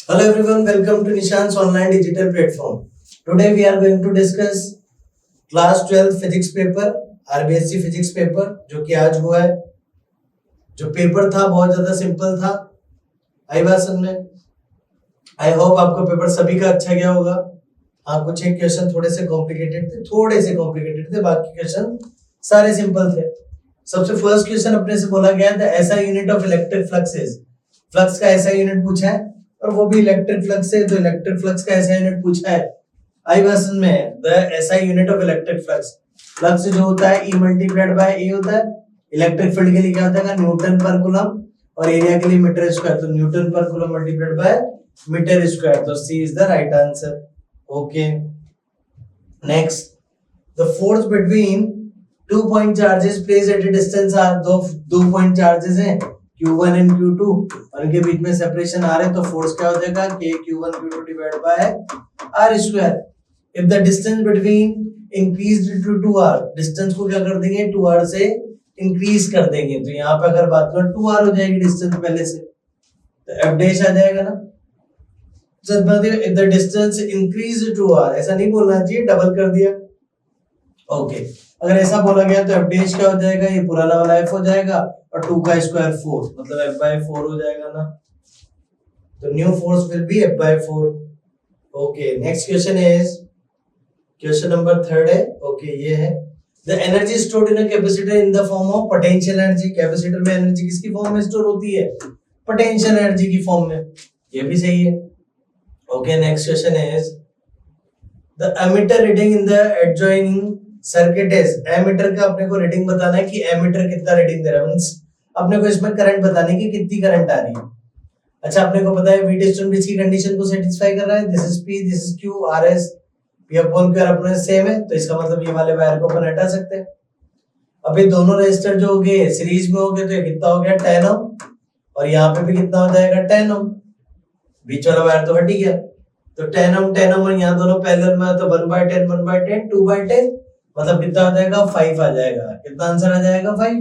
Hello everyone, welcome to Nishan's online digital platform. Today we are going to discuss class 12 physics paper, RBSc physics paper जो कि आज हुआ है। जो paper था बहुत ज्यादा सिंपल था। आई बात समझ में? आई होप आपका पेपर सभी का अच्छा गया होगा। हाँ, कुछ एक क्वेश्चन थोड़े से कॉम्प्लिकेटेड थे, बाकी क्वेश्चन सारे सिंपल थे। सबसे फर्स्ट क्वेश्चन अपने से बोला गया था ऐसा unit of electric flux is. Flux का ऐसा यूनिट पूछा है और वो भी इलेक्ट्रिक फ्लक्स है, तो इलेक्ट्रिक फ्लक्स का ऐसा यूनिट पूछा है। आई वर्सन में द ऐसा unit of electric flux, flux जो होता है E मल्टीप्लाइड बाय A होता है। इलेक्ट्रिक फील्ड के लिए क्या होता है, न्यूटन पर कूलम, और एरिया के लिए मीटर स्क्वायर, तो न्यूटन पर coulomb multiplied by metre square, तो C is the right answer. Okay, next, the force between 2 point charges placed at a distance R, दो पॉइंट चार्जेस हैं Q1 एंड Q2 और इनके बीच में सेपरेशन आ रहा है, तो फोर्स क्या हो जाएगा K Q1 Q2 divide by R square. If the distance between increased to 2R, distance को क्या कर देंगे 2R से इंक्रीज कर देंगे, तो यहाँ पे अगर बात करें 2R हो जाएगी डिस्टेंस पहले से, तो F डैश आ जाएगा ना। जब मतलब if the distance increase to R, ऐसा नहीं बोलना चाहिए, डबल कर दिया। ओके, अगर ऐसा बोला गया तो F डैश क्या हो जाएगा, ये पुराना वाला F हो जाएगा और 2 का स्क्वायर 4, मतलब F by 4 हो जाएगा ना, तो new force will be F by 4। Okay, next question is question number 3 है। ओके, ये है the energy stored in a capacitor in the form of potential energy. Capacitor में एनर्जी किसकी फॉर्म में स्टोर होती है, पोटेंशियल एनर्जी की form में, ये भी सही है। Okay, next question is the ammeter reading in the adjoining circuit is. Ammeter का अपने को रीडिंग बताना है कि एमीटर कितना रीडिंग दे रहा है, मींस अपने को इसमें करंट बताने की कितनी करंट आ रही है। अच्छा, अपने को पता है वी टेस्ट ब्रिज की कंडीशन को सेटिस्फाई कर रहा है, this is P, this is Q, RS, P upon Q अपने सेम है, तो इसका मतलब ये वाले वायर को अपन हटा सकते हैं। अभी दोनों रेजिस्टर जो हो गए सीरीज में हो गए, तो ये कितना हो गया 10 ओम, और यहाँ पे भी कितना हो जाएगा 10 ओम, बीच वाला वायर तो हट ही गया, तो 10 ओम और यहाँ दोनों पैरेलल में है, तो 1/10 1/10 2/10, मतलब कितना आ जाएगा 5 आ जाएगा। कितना आंसर आ जाएगा 5।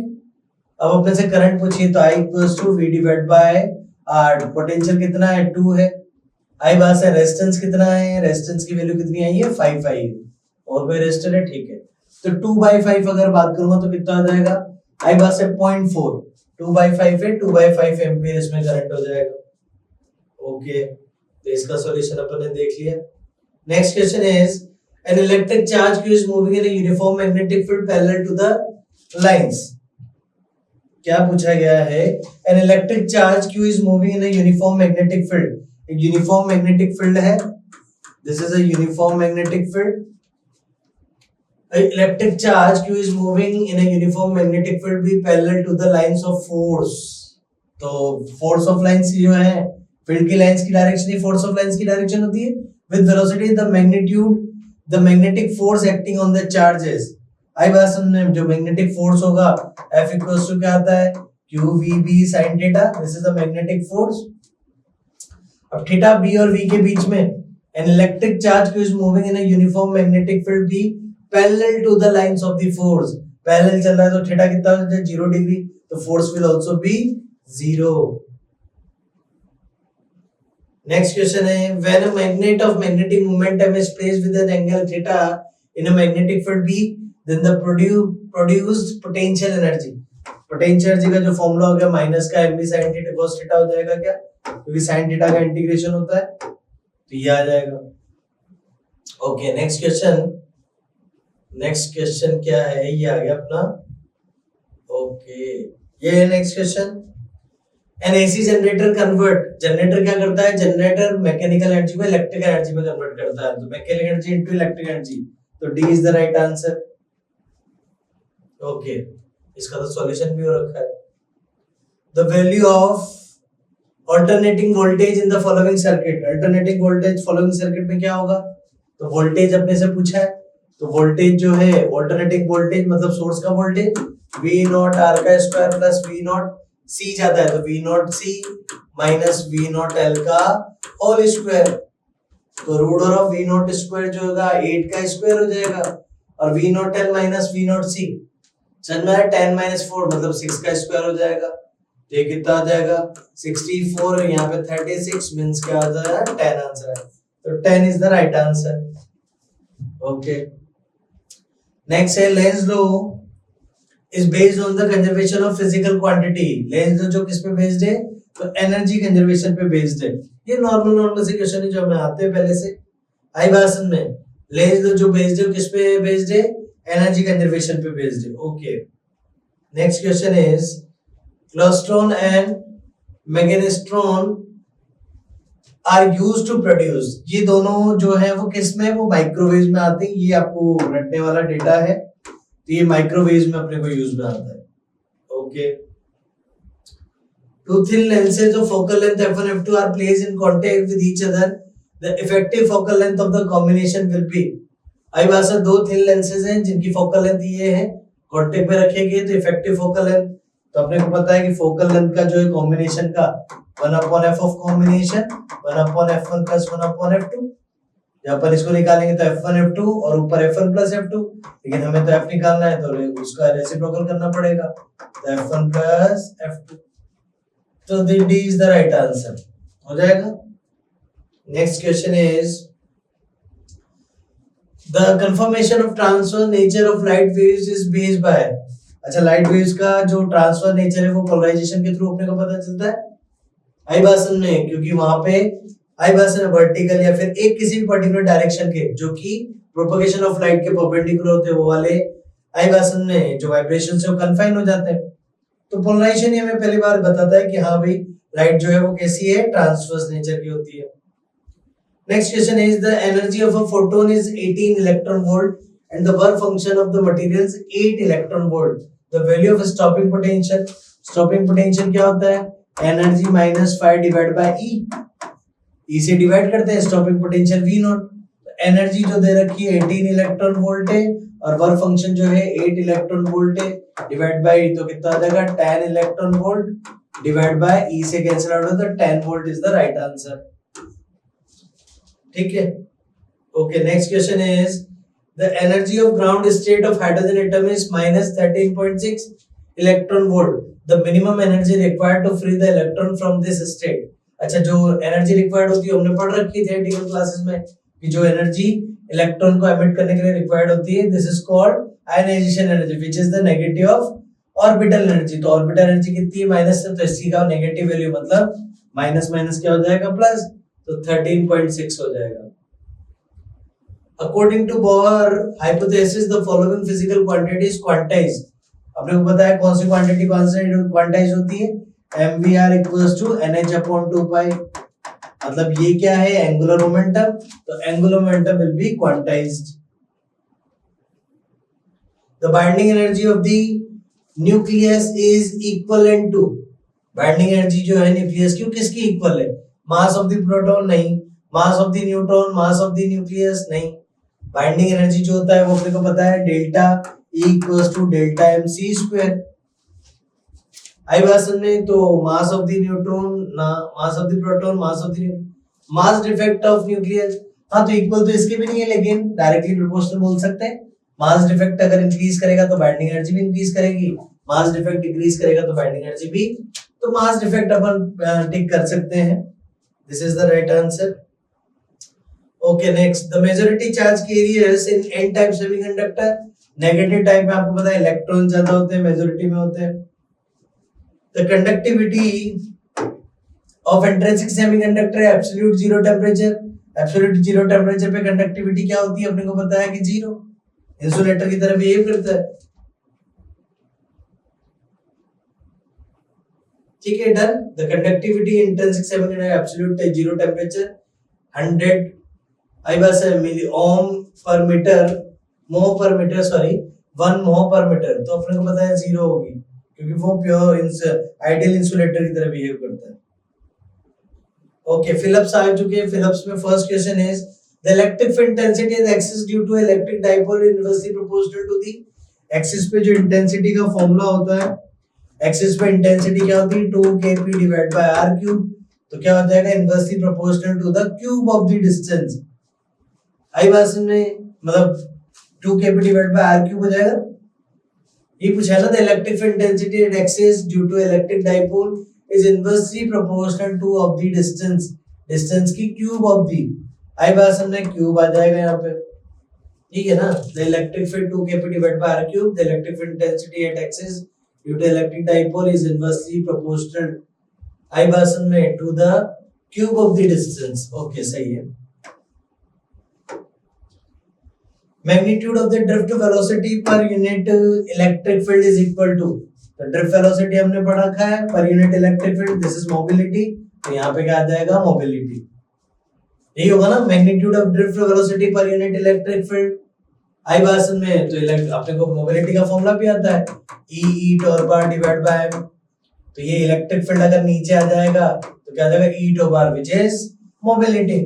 अब अपने से करंट पूछिए, तो I = V divide by R, potential कितना है 2 है। आई बात है रेजिस्टेंस कितना है, रेजिस्टेंस की वैल्यू कितनी आई है 5 आई है, और कोई रेजिस्टर है, ठीक है, तो 2/5 अगर बात करूंगा तो कितना आ जाएगा, आई बात से 0.4, 2/5 है, 2/5 एम्पीयर इसमें करंट हो जाएगा। ओके, तो इसका सॉल्यूशन अपन ने देख लिया। Next question is an electric charge Q is moving in a uniform magnetic field parallel to the lines। क्या पूछा गया है, an electric charge Q is moving in a uniform magnetic field। एक यूनिफॉर्म मैग्नेटिक फील्ड है, this is a uniform magnetic field. Electric charge Q is moving in a uniform magnetic field be parallel to the lines of force। तो force of lines जो है field की lines की direction he force of lines की direction होती है, with velocity the magnitude the magnetic force acting on the charges। आई बात समझ, जो मैग्नेटिक फोर्स होगा F इक्वल्स टू क्या आता है QVB sin theta, this is the magnetic force. अब थीटा B और V के बीच में an electric charge Q is moving in a uniform magnetic field B parallel to the lines of the force। Parallel चल रहा है, तो theta कितना हो जाए 0 डिग्री, तो force will also be 0। Next question है when a magnet of magnetic momentum is placed with an angle theta in a magnetic field B, then the produced potential energy. Potential energy का जो formula हो गया minus का mv sin theta cos theta हो जाएगा क्या, क्योंकि sin theta का इंटीग्रेशन होता है, तो ये आ जाएगा। ओके, नेक्स्ट क्वेश्चन क्या है, ये आ गया अपना। ओके, ये है next question. An AC generator convert, generator क्या करता है, जनरेटर मैकेनिकल एनर्जी को इलेक्ट्रिकल एनर्जी में कन्वर्ट करता है, तो mechanical energy into electrical energy, तो D is the right answer. Okay, इसका तो सॉल्यूशन भी हो रखा है। The value of alternating voltage in the following circuit. Alternating voltage following circuit में क्या होगा, तो वोल्टेज अपने से पूछा है, तो वोल्टेज जो है अल्टरनेटिंग वोल्टेज मतलब सोर्स का वोल्टेज V0 R का स्क्वायर प्लस V0 C जाता है, तो V0 C minus V0 L का होल स्क्वायर, तो रूट ऑफ V0 स्क्वायर जो होगा 8 का स्क्वायर हो जाएगा, और V0 L minus V0 C चल में 10 - 4 मतलब 6 का स्क्वायर हो जाएगा, तो ये कितना आ जाएगा 64 और यहाँ पे 36 मींस क्या आ जाएगा 10 आंसर है, तो 10 is the right answer. Okay next है Lenz law is based on the conservation of physical quantity. Lenz law जो किस पे बेस्ड है, तो एनर्जी कंजर्वेशन पे बेस्ड है। ये नॉर्मल से क्वेश्चन है जो हमें आते हैं पहले से आई भाषण में। लेंस लॉ जो बेस्ड है किस पे बेस्ड है, एनर्जी कंजर्वेशन पे बेस्ड है। Okay next question is klystron and magnetron are used to produce. ये दोनों जो है वो किस में, वो माइक्रोवेव में आते हैं। ये आपको रटने वाला डेटा है, तो ये माइक्रोवेव में अपने को यूज में आता है। Okay two thin lenses of focal length f1 f2 are placed in contact with each other, the effective focal length of the combination will be। आई बात दो थिन लेंसेज हैं जिनकी फोकल लेंथ ये है, कांटेक्ट में रखे गए, तो इफेक्टिव फोकल लेंथ, तो अपने को पता है कि फोकल लेंथ का जो है कॉम्बिनेशन का 1/f of combination 1/f1 plus 1/f2। यहाँ पर इसको निकालेंगे तो f1 f2 और ऊपर f1 प्लस f2, लेकिन हमें तो f निकालना है तो उसका रेसिप्रोकल करना पड़ेगा, तो f1 प्लस f2, तो D is the right answer हो जाएगा। Next question is the confirmation of transfer nature of light waves is based by. अच्छा लाइट वेव्स का जो ट्रांसफर नेचर है वो पोलराइजेशन के थ्रू अपने को पता चलता है आई भाषण में, क्योंकि वहां पे आई भाषण वर्टिकल या फिर एक किसी भी पर्टिकुलर डायरेक्शन के जो कि प्रोपगेशन ऑफ लाइट के परपेंडिकुलर होते हैं वो वाले आई भाषण में जो वाइब्रेशन से वो कन्फाइन हो जाते हैं। तो पोलराइजेशन ही हमें पहली बार बताता है कि हाँ भाई लाइट जो है वो कैसी है, ट्रांसवर्स नेचर की होती है। Next question is the energy of a photon is 18 electron volt and the work function of the material is 8 electron volt. The value of stopping potential, stopping potential क्या होता है, energy minus 5 divide by e से divide करते हैं stopping potential V not. Energy जो दे रखी है 18 electron volt है और वर्क फंक्शन जो है 8 इलेक्ट्रॉन वोल्ट है, डिवाइड बाय तो कितना आ जाएगा 10 electron volt divide by e से कैंसिल आउट होता है, 10 volt is the right answer. ठीक है okay next question is the energy of ground state of hydrogen atom is minus 13.6 electron volt. The minimum energy required to free the electron from this state. अच्छा जो energy required होती है हमने पढ़ रखी थी थियोरेटिकल क्लासेस में कि जो एनर्जी इलेक्ट्रॉन को एमिट करने के लिए रिक्वायर्ड होती है this is called ionisation energy which is the negative of orbital energy. तो ऑर्बिटल एनर्जी कितनी है माइनस है, तो इसकी का नेगेटिव वैल्यू मतलब माइनस माइनस क्या हो जाएगा प्लस, तो 13.6 हो जाएगा। According to Bohr hypothesis the following physical quantities quantised. अपने को पता है कौन सी क्वांटिटी क्वांटाइज होती है, mvr इक्वल्स टू nh/2π। मतलब ये क्या है एंगुलर मोमेंटम, तो angular momentum will be quantised. The binding energy of the nucleus is equivalent to. Binding energy जो है न्यूक्लियस की किसकी इक्वल है, मास ऑफ द प्रोटॉन नहीं, mass of the neutron, mass of the nucleus नहीं। Binding energy जो होता है वो अपने को पता है delta E equals to delta mc square. आई भाषण में तो मास ऑफ द न्यूट्रॉन ना mass of the proton mass of the mass defect of nucleus, हाँ तो इक्वल तो इसके भी नहीं है लेकिन डायरेक्टली प्रोपोर्शनल बोल सकते हैं। मास डिफेक्ट अगर इंक्रीज करेगा तो बाइंडिंग एनर्जी भी इंक्रीज करेगी, मास डिफेक्ट डिक्रीज करेगा तो बाइंडिंग एनर्जी भी, तो मास डिफेक्ट अपन टिक कर सकते हैं, this is the right answer. Okay next the majority charge carriers in an type semiconductor. Negative type में आपको पता है इलेक्ट्रॉन ज्यादा होते हैं, मेजॉरिटी में होते हैं। The conductivity of intrinsic semiconductor है absolute zero temperature. Absolute zero temperature पे कंडक्टिविटी क्या होती है अपने को पता है कि जीरो, इंसुलेटर की तरह बिहेव करता है। ठीक है done. The conductivity intrinsic semiconductor absolute zero temperature 100 आई बस मिली ओम पर मीटर मोह पर मीटर सॉरी 1 मोह पर मीटर, तो अपने को पता है जीरो होगी क्योंकि वो प्योर आइडियल इंसुलेटर की तरह बिहेव करता है। ओके फिलिप्स आ चुके हैं। फिलिप्स में first question is the electric field intensity is axis due to electric dipole inversely proportional to the axis पे जो इंटेंसिटी का फॉर्मूला होता है, एक्सिस पे इंटेंसिटी क्या होती है 2kp divide by r cube, तो क्या हो जाएगा inversely proportional to the cube of the distance. आई बात में मतलब 2kp divide by r cube हो जाएगा, ये पूछा ना, the electric field intensity at axis due to electric dipole is inversely proportional to of the distance, distance की क्यूब ऑफ द, आई बार हमने क्यूब आ जाएगा यहाँ पे, ठीक है ना। The electric field 2kp divide by r cube, the electric field intensity at axis due to electric dipole is inversely proportional, आई बार में to the cube of the distance. Okay सही है। Magnitude of the drift velocity per unit electric field is equal to, तो drift velocity हमने पढ़ा रखा है per unit electric field, this is mobility, तो यहाँ पे क्या आ जाएगा मोबिलिटी, यही होगा ना। Magnitude of drift velocity per unit electric field, आई भाषण में तो अपने को मोबिलिटी का फॉर्मूला भी आता है, e tau bar divide by m, तो ये इलेक्ट्रिक फील्ड अगर नीचे आ जाएगा तो क्या आ जाएगा e tau bar which is mobility.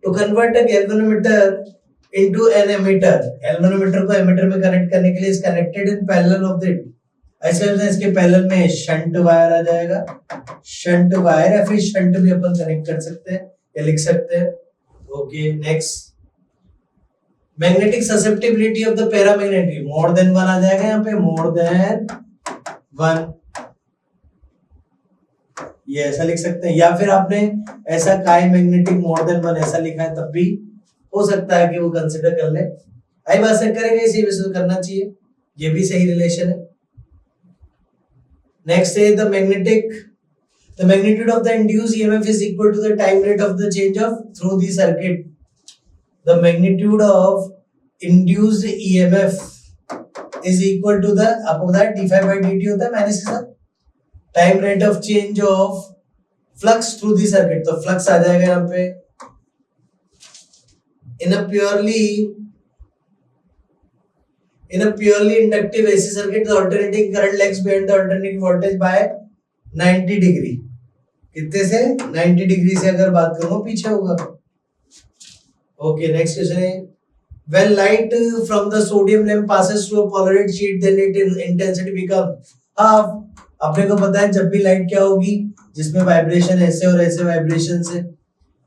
To convert a galvanometer into an emitter, गैल्वेनोमीटर को एमिटर में कनेक्ट करने के लिए is connected in parallel of the, ऐसे इसके पैरेलल में शंट वायर आ जाएगा, शंट वायर या फिर शंट भी अपन कनेक्ट कर सकते हैं या लिख सकते हैं। Okay next, magnetic susceptibility of the paramagnetic, more than one आ जाएगा यहाँ पे, मोर देन वन, ये ऐसा लिख सकते हैं, या फिर आपने ऐसा काई मैग्नेटिक मोर देन वन ऐसा लिखा है तब भी हो सकता है कि वो कंसीडर कर ले। आई बात से करेंगे इसी विषय करना चाहिए, ये भी सही रिलेशन है। नेक्स्ट है the magnitude of the induced EMF is equal to the time rate of the change of through the circuit, the magnitude of induced EMF is equal to the, आपको पता है d5 by dt होता है minus के साथ time rate of change of flux through the circuit, तो flux आ जाएगा यहाँ पे in a purely inductive AC circuit, the alternating current lags behind the alternating voltage by 90 degree, कितने से 90 डिग्री से अगर बात करूं पीछे होगा। ओके नेक्स्ट क्वेश्चन है, when light from the sodium lamp passes through a polarized sheet then its intensity become half, अपने को पता है जब भी लाइट क्या होगी जिसमें वाइब्रेशन ऐसे और ऐसे वाइब्रेशन से,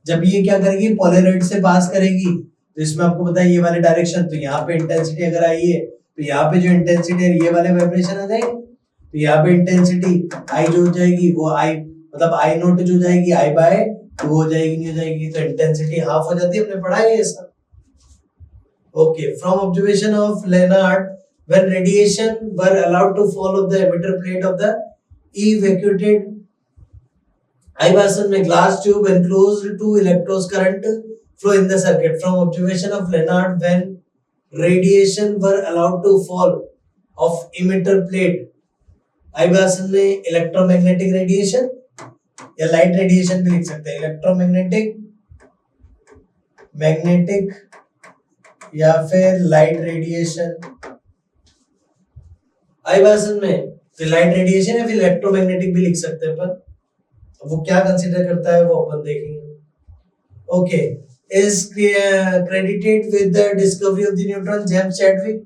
जब ये क्या करेगी पोलराइड से पास करेगी तो इसमें आपको पता है ये वाले डायरेक्शन, तो यहाँ पे इंटेंसिटी अगर आई है तो यहाँ पे जो इंटेंसिटी है ये वाले वाइब्रेशन आ जाएंगे, तो यहाँ पे इंटेंसिटी आई जो हो जाएगी वो आई मतलब आई नोट जो जाएगी आई बाय 2 हो जाएगी, नहीं हो जाएगी, तो इंटेंसिटी हाफ हो जाती है, हमने पढ़ा है ऐसा। Okay, from observation of Lenard when radiation were allowed to fall off the emitter plate of the evacuated Iverson में glass tube enclosed to electrons current flow in the circuit. From observation of Leonard, when radiation were allowed to fall of emitter plate, Iverson में electromagnetic radiation या light radiation भी लिख सकते हैं, electromagnetic, magnetic या फिर light radiation। Iverson में तो light radiation या फिर electromagnetic भी लिख सकते हैं अपन, वो क्या कंसीडर करता है वो अपन देखेंगे। Okay, is credited with the discovery of the neutron James Chadwick,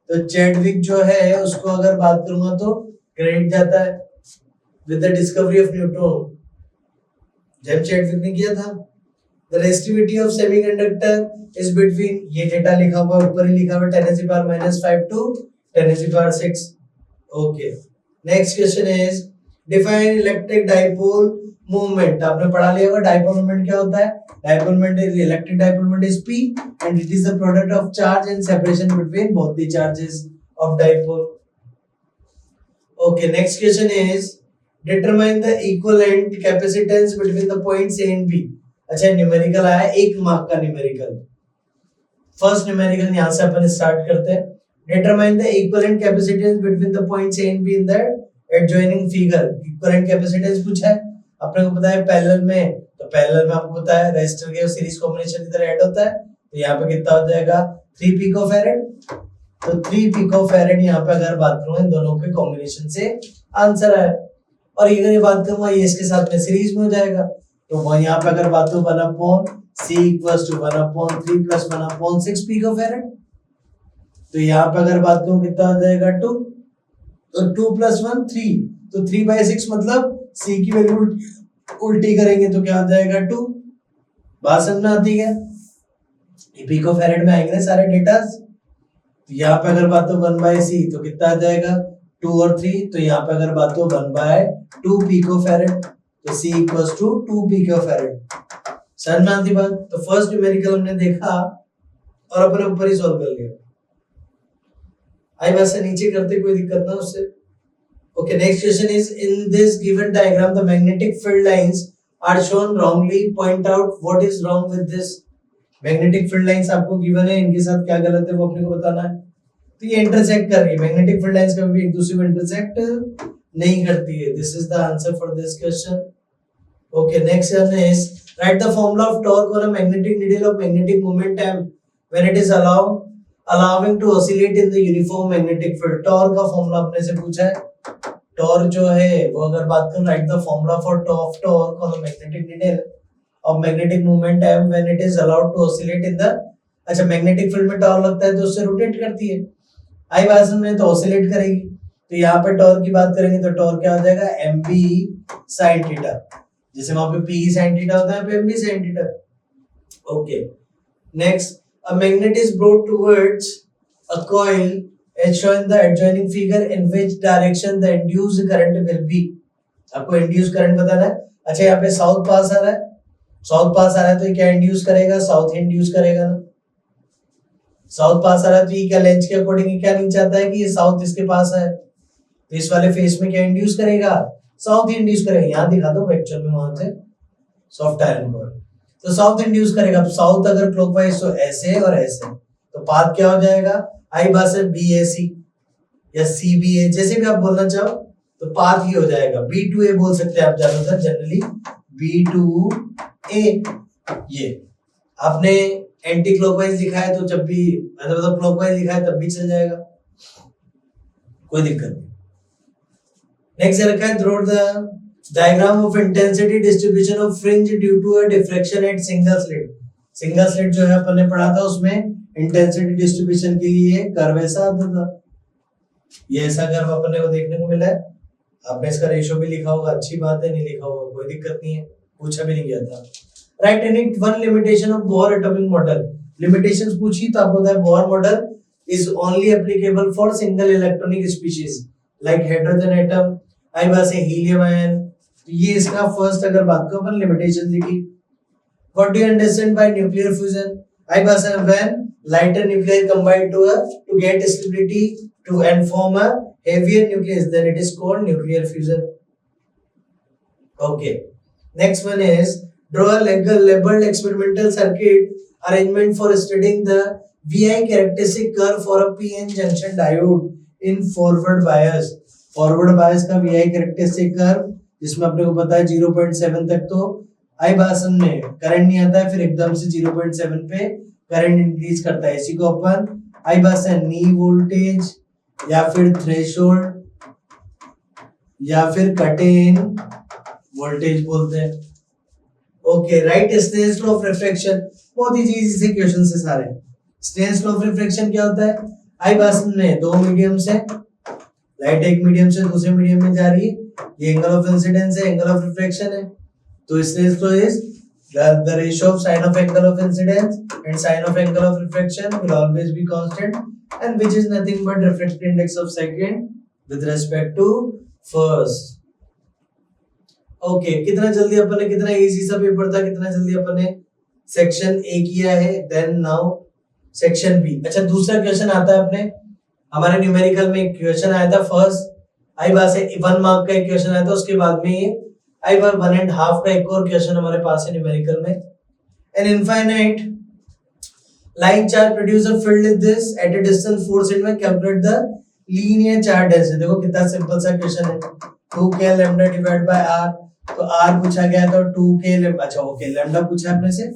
तो चैडविक जो है उसको अगर बात करूंगा तो क्रेडिट जाता है with the discovery of neutron, James Chadwick ने किया था। The resistivity of semiconductor is between, ये डेटा लिखा हुआ ऊपर ही लिखा हुआ 10⁻⁻5 to 10⁻6। Okay next question is define electric dipole movement, आपने पढ़ा लिया होगा डाइपोल मूवमेंट क्या होता है। Dipole movement is electric dipole movement is p and it is the product of charge and separation between both the charges of dipole. Okay next question is determine the equivalent capacitance between the points a and b। अच्छा numerical आया, 1 mark का numerical, first numerical यहां से अपन start करते हैं। Determine the equivalent capacitance between the points a and b in the adjoining figure. Equivalent capacitance पूछा है, अपने को पता है पैरेलल में, तो पैरेलल में आपको पता है रेजिस्टर के सीरीज कॉम्बिनेशन की तरह ऐड होता है, तो यहाँ पे कितना हो जाएगा 3 पिकोफैरेड, तो 3 पिकोफैरेड यहाँ पे अगर बात करूं इन दोनों के कॉम्बिनेशन से आंसर है। और अगर ये बात करूंगा ये इसके साथ में सीरीज में हो जाएगा, तो वो यहाँ पे अगर बात करूं 1/c = 1/3 + 1/6 पिकोफैरेड, तो यहाँ पे अगर बात करूं कितना हो जाएगा 2, तो 2 + 1 3, तो 3/6 मतलब c की वैल्यू उल्टी करेंगे तो क्या हो जाएगा 2। बात समझ में आती है, पिकोफैरेड में आएंगे सारे डेटा, तो यहाँ पे अगर बात हो 1/c तो कितना आ जाएगा 2 और 3, तो यहाँ पे अगर बात हो 1/2 पिकोफैरेड, तो c इक्वल्स टू 2 पिकोफैरेड। समझ में आती बात? तो फर्स्ट न्यूमेरिकल हमने देखा और अपने ऊपर ही सॉल्व कर लिया। आई बात से नीचे करते कोई दिक्कत ना उससे। Okay, next question is, in this given diagram the magnetic field lines are shown wrongly. Point out what is wrong with this. Magnetic field lines आपको given है, इनके साथ क्या गलत है वो अपने को बताना है। तो ये इंटरसेक्ट कर रही है, मैग्नेटिक फील्ड लाइंस कभी भी एक दूसरे को इंटरसेक्ट नहीं करती है। This is the answer for this question. Okay, next one is right the formula of torque on a magnetic needle of magnetic moment m when it is allowing to oscillate in the uniform magnetic field। Torque का formula अपने से पूछा है। Torque जो है वो अगर बात करें, write the formula for torque on a magnetic needle of magnetic moment m when it is allowed to oscillate in the, अच्छा मैग्नेटिक फील्ड में टॉर्क लगता है तो उससे रोटेट करती है, आई वासन में तो ऑसिलेट करेगी। तो यहाँ पे टॉर्क की बात करेंगे तो टॉर्क क्या हो जाएगा mv sin थीटा, जैसे वहां पे p sin थीटा होता है पे mv sin theta. Okay, next a magnet is brought towards a coil as shown in the adjoining figure, in which direction the induced current will be। आपको induced current बताना है। अच्छा यहाँ पे south पास आ रहा है, साउथ पास आ रहा है तो ये क्या इंड्यूस करेगा, साउथ इंड्यूस करेगा ना। साउथ पास आ रहा है तो ये क्या लेंथ के अकॉर्डिंग क्या नहीं चाहता है कि ये साउथ इसके पास है, तो इस वाले फेस में क्या इंड्यूस करेगा, साउथ इंड्यूस करेगा। यहाँ दिखा दो एक्चुअल में वहां से सॉफ्ट आयरन कोर, तो साउथ इंड्यूस करेगा। साउथ अगर क्लॉकवाइज तो ऐसे और ऐसे, तो पाथ क्या हो जाएगा, आई बास है BAC या CBA, जैसे भी आप बोलना चाहो तो पाथ ही हो जाएगा। B2A बोल सकते हैं आप ज्यादातर जनरली B2A। ये आपने एंटी क्लॉकवाइज लिखा है तो जब भी मतलब क्लॉकवाइज लिखा है तब भी चल जाएगा, कोई दिक्कत नहीं। नेक्स्ट रखा है through the diagram of intensity distribution of fringe due to a diffraction at single slit। Single slit जो है अपन ने पढ़ा था उसमें इंटेंसिटी डिस्ट्रीब्यूशन के लिए कर्व ऐसा आता था, ये ऐसा कर्व अपन को देखने को मिला है। आपने इसका रेशियो भी लिखा होगा, अच्छी बात है, नहीं लिखा होगा कोई दिक्कत नहीं है, पूछा भी नहीं गया था। Right, any one limitation of Bohr atomic model, limitations पूछी तो आपको बताया Bohr model is only applicable for single electronic species like hydrogen atom, आई बात है हीलियम आयन। ये इसका फर्स्ट अगर बात को अपन लिमिटेशन लिखी। What do you understand by nuclear fusion, आई बात है when lighter nuclei combine to get stability to and form a heavier nucleus, then it is called nuclear fusion। Okay, next one is draw a labeled experimental circuit arrangement for studying the VI characteristic curve for a PN junction diode in forward bias। Forward bias का VI characteristic curve, जिसमें अपने को पता है 0.7 तक तो आई बासन में करंट नहीं आता है, फिर एकदम से 0.7 पे करंट इंक्रीज करता है। इसी को अपन आई बासन नी वोल्टेज या फिर थ्रेशोल्ड या फिर कट इन वोल्टेज बोलते हैं। Okay, write Snell's law of refraction, बहुत ही इजी से क्वेश्चन से सारे। स्नेल्स लॉ ऑफ रिफ्रैक्शन क्या होता है, आई बासन में दो मीडियम से लाइट एक मीडियम से दूसरे मीडियम में जा रही है, ये एंगल ऑफ इंसिडेंस है, एंगल ऑफ रिफ्रैक्शन है। तो Snell's law is the ratio of sine of angle of incidence and sine of angle of refraction will always be constant, and which is nothing but refractive index of second with respect to first। Okay, कितना जल्दी अपन ने, कितना easy सा paper था, कितना जल्दी अपन ने section A किया है। Then now section B। अच्छा, दूसरा क्वेश्चन आता है अपने हमारे न्यूमेरिकल में, एक क्वेश्चन आया था फर्स्ट आई बात से 1 मार्क का एक क्वेश्चन आया था, उसके बाद में ये आई बार 1.5 का एक और क्वेश्चन हमारे पास है न्यूमेरिकल में। An infinite line charge produce a field is this eight a distance 4 centimetre, calculate the linear charge density. देखो कितना सिंपल सा क्वेश्चन है, 2k lambda divide by r, तो r पूछा गया तो 2k लैम्डा, अच्छा ओके लैम्डा पूछा अपने से,